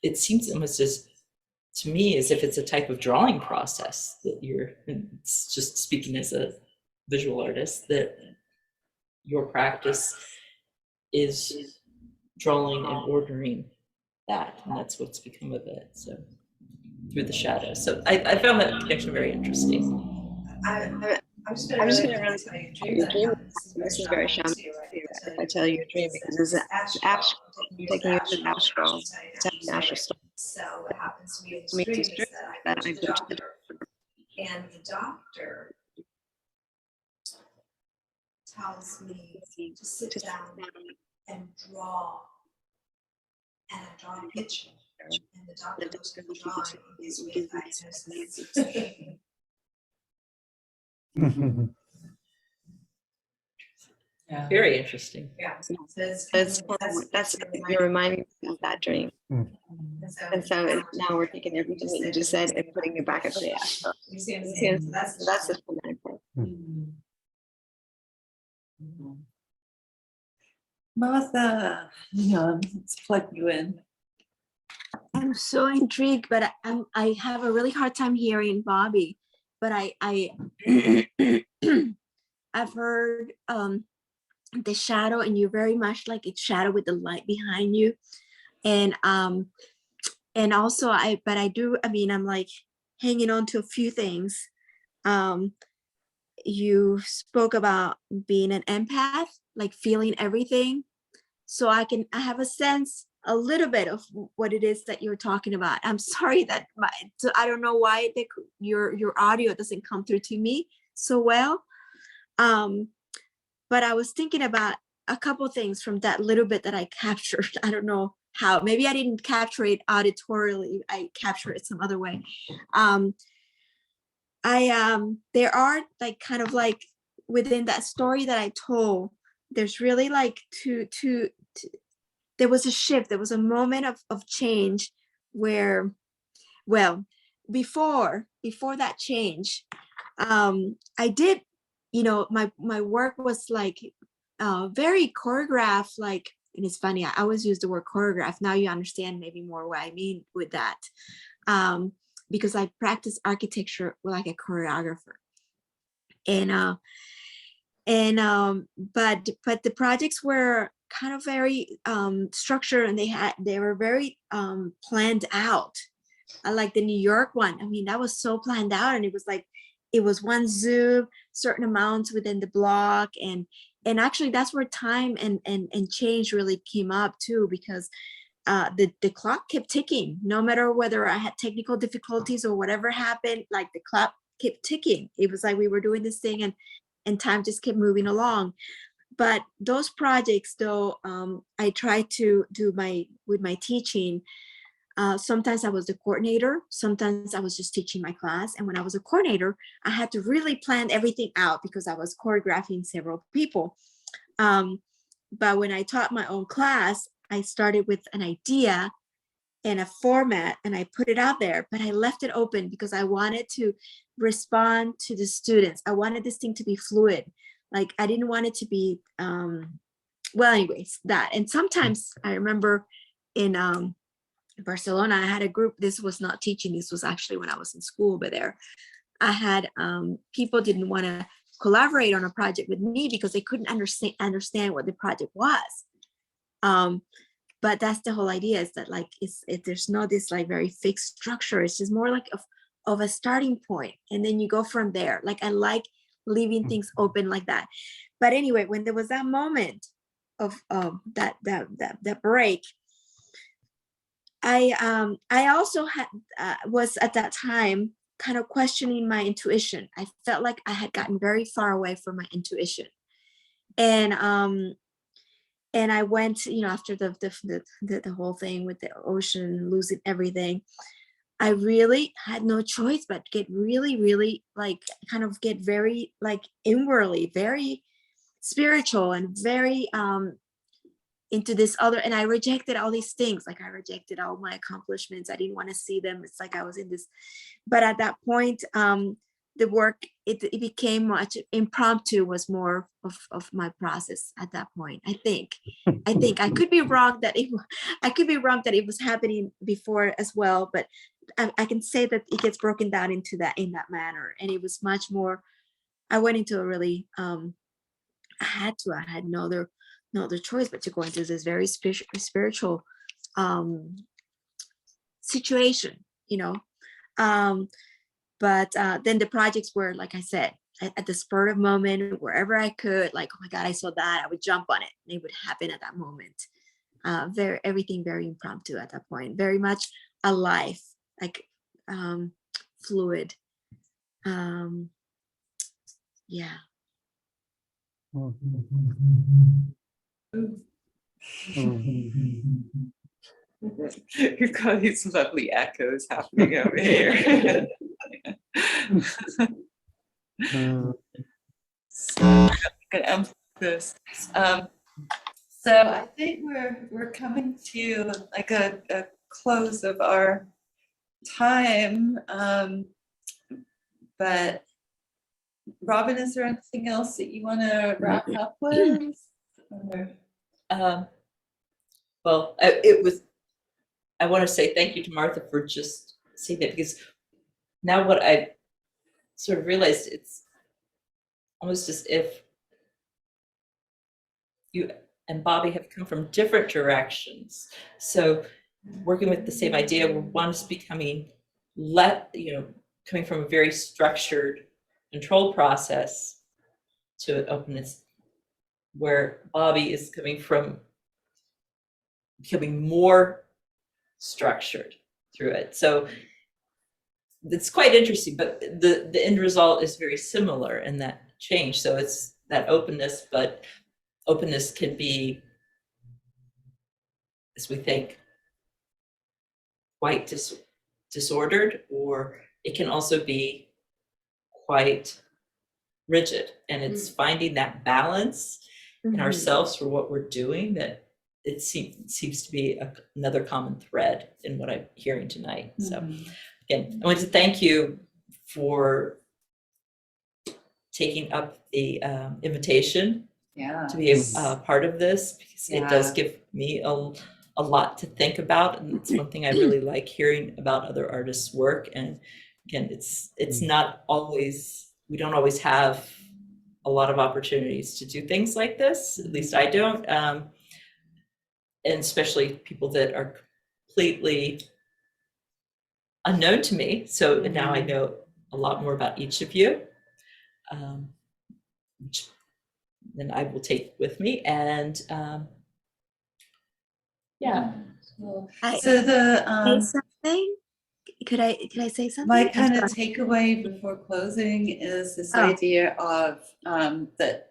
it seems almost to me as if it's a type of drawing process that it's just speaking as a visual artist, that your practice is drawing and ordering that, and that's what's become of it. So through the shadows. So I found that connection very interesting. I'm just gonna really really tell you your dream. This is very shaman. If I tell you your dream, because this is astral, taking you to the astral, stuff. So what happens to me in To me, the dream it's is that I go to the doctor, and the doctor tells me to sit down and draw, and I draw a picture, and the doctor looks at the drawing and gives me a diagnosis. Yeah. Very interesting. Yeah. That's you're reminding me of that dream. And so now we're taking everything that you just said and putting it back into the astral. You see what I'm saying? So That's the fundamental. Martha, let's plug you in. I'm so intrigued, but I have a really hard time hearing Bobby. But I I've heard the shadow, and you're very much like a shadow with the light behind you, and also I'm like hanging on to a few things. You spoke about being an empath, like feeling everything, so I have a sense a little bit of what it is that you're talking about. I'm sorry that so I don't know why your audio doesn't come through to me so well. But I was thinking about a couple things from that little bit that I captured. I don't know how, maybe I didn't capture it auditorily. I captured it some other way. There are like kind of like within that story that I told, there's really like two there was a shift. There was a moment of change where, well, before that change, I did, my work was like very choreographed, like, and it's funny, I always use the word choreograph. Now you understand maybe more what I mean with that. Because I practice architecture like a choreographer. But the projects were kind of very structured, and they were very planned out. I like the New York one. I mean, that was so planned out, and it was one zoom, certain amounts within the block, and actually that's where time and change really came up too, because the clock kept ticking. No matter whether I had technical difficulties or whatever happened, like the clock kept ticking. It was like we were doing this thing, and time just kept moving along. But those projects, though, I tried to do with my teaching. Sometimes I was the coordinator, sometimes I was just teaching my class. And when I was a coordinator, I had to really plan everything out because I was choreographing several people. But when I taught my own class, I started with an idea and a format, and I put it out there, but I left it open because I wanted to respond to the students. I wanted this thing to be fluid. Like, I didn't want it to be, well, anyways, that. And sometimes I remember in Barcelona, I had a group. This was not teaching. This was actually when I was in school, but there I had people didn't want to collaborate on a project with me because they couldn't understand what the project was. But that's the whole idea, is that like, there's no this like very fixed structure. It's just more like of a starting point, and then you go from there. Like, I like leaving things open like that. But anyway, when there was that moment of that break, I also had was at that time kind of questioning my intuition. I felt like I had gotten very far away from my intuition, and I went, after the whole thing with the ocean, losing everything, I really had no choice but get really, really like kind of get very like inwardly, very spiritual, and very into this other, and I rejected all these things. Like, I rejected all my accomplishments. I didn't want to see them. It's like I was in this, but at that point, the work, it became much impromptu, was more of my process at that point. I think I could be wrong that it was happening before as well, but I can say that it gets broken down into that, in that manner. And it was much more, I went into a really, I had no other choice but to go into this very spiritual situation, but then the projects were, like I said, at the spur of moment, wherever I could, like, oh my God, I saw that, I would jump on it, and it would happen at that moment. Everything very impromptu at that point, very much alive, like fluid. Yeah. You've got these lovely echoes happening over here. So I'm gonna unplug this. So I think we're coming to like a close of our time. But Robyn, is there anything else that you want to wrap up with? Well, I want to say thank you to Martha for just saying that, because now what I sort of realized, it's almost as if you and Bobby have come from different directions. So working with the same idea, where one is becoming coming from a very structured control process to an openness, where Bobby is coming from becoming more structured through it. So it's quite interesting, but the end result is very similar in that change. So it's that openness, but openness can be, as we think, quite disordered, or it can also be quite rigid. And it's finding that balance in ourselves for what we're doing that it seems to be another common thread in what I'm hearing tonight. So again, I want to thank you for taking up the invitation Yeah. to be a part of this, because it does Yeah. give me a lot to think about, and it's one thing I really like hearing about other artists' work. And again, it's not always, we don't always have a lot of opportunities to do things like this. At least I don't, and especially people that are completely unknown to me. So now I know a lot more about each of you, which then I will take with me. And yeah. So the Say something? Could I say something? my I'm kind of sorry. takeaway before closing is this Oh. idea of that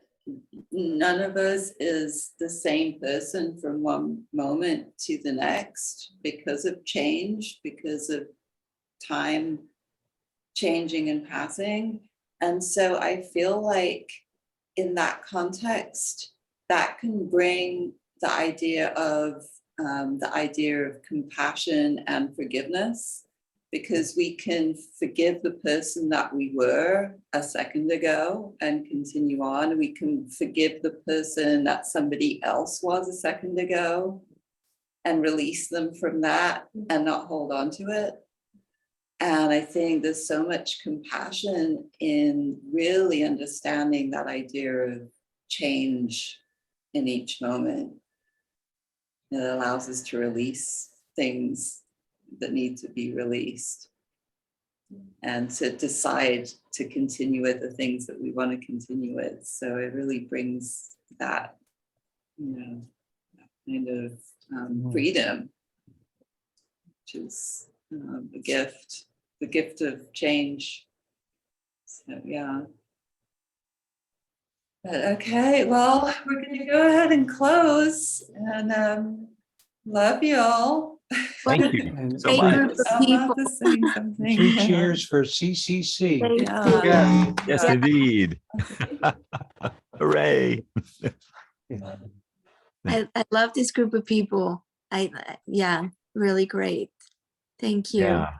none of us is the same person from one moment to the next because of change, because of time changing and passing. And so I feel like in that context, that can bring the idea of compassion and forgiveness, because we can forgive the person that we were a second ago and continue on. We can forgive the person that somebody else was a second ago and release them from that and not hold on to it. And I think there's so much compassion in really understanding that idea of change in each moment. It allows us to release things that need to be released and to decide to continue with the things that we want to continue with. So it really brings that, that kind of freedom, which is a gift, the gift of change. So yeah. But okay, well, we're going to go ahead and close, and love you all. Thank you And so Great much. group of people. Martha's saying something. three cheers for CCC. Thank Yeah. you. Yes, Yeah. indeed. Hooray. I love this group of people. Yeah, really great. Thank you. Yeah.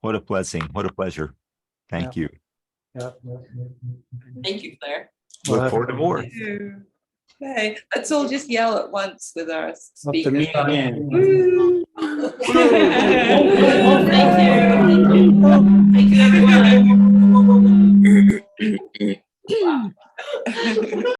What a blessing. What a pleasure. Thank you. Thank you, Claire. Look forward to more. Okay, let's all just yell at once with our Up to speakers. me again. Woo! Woo!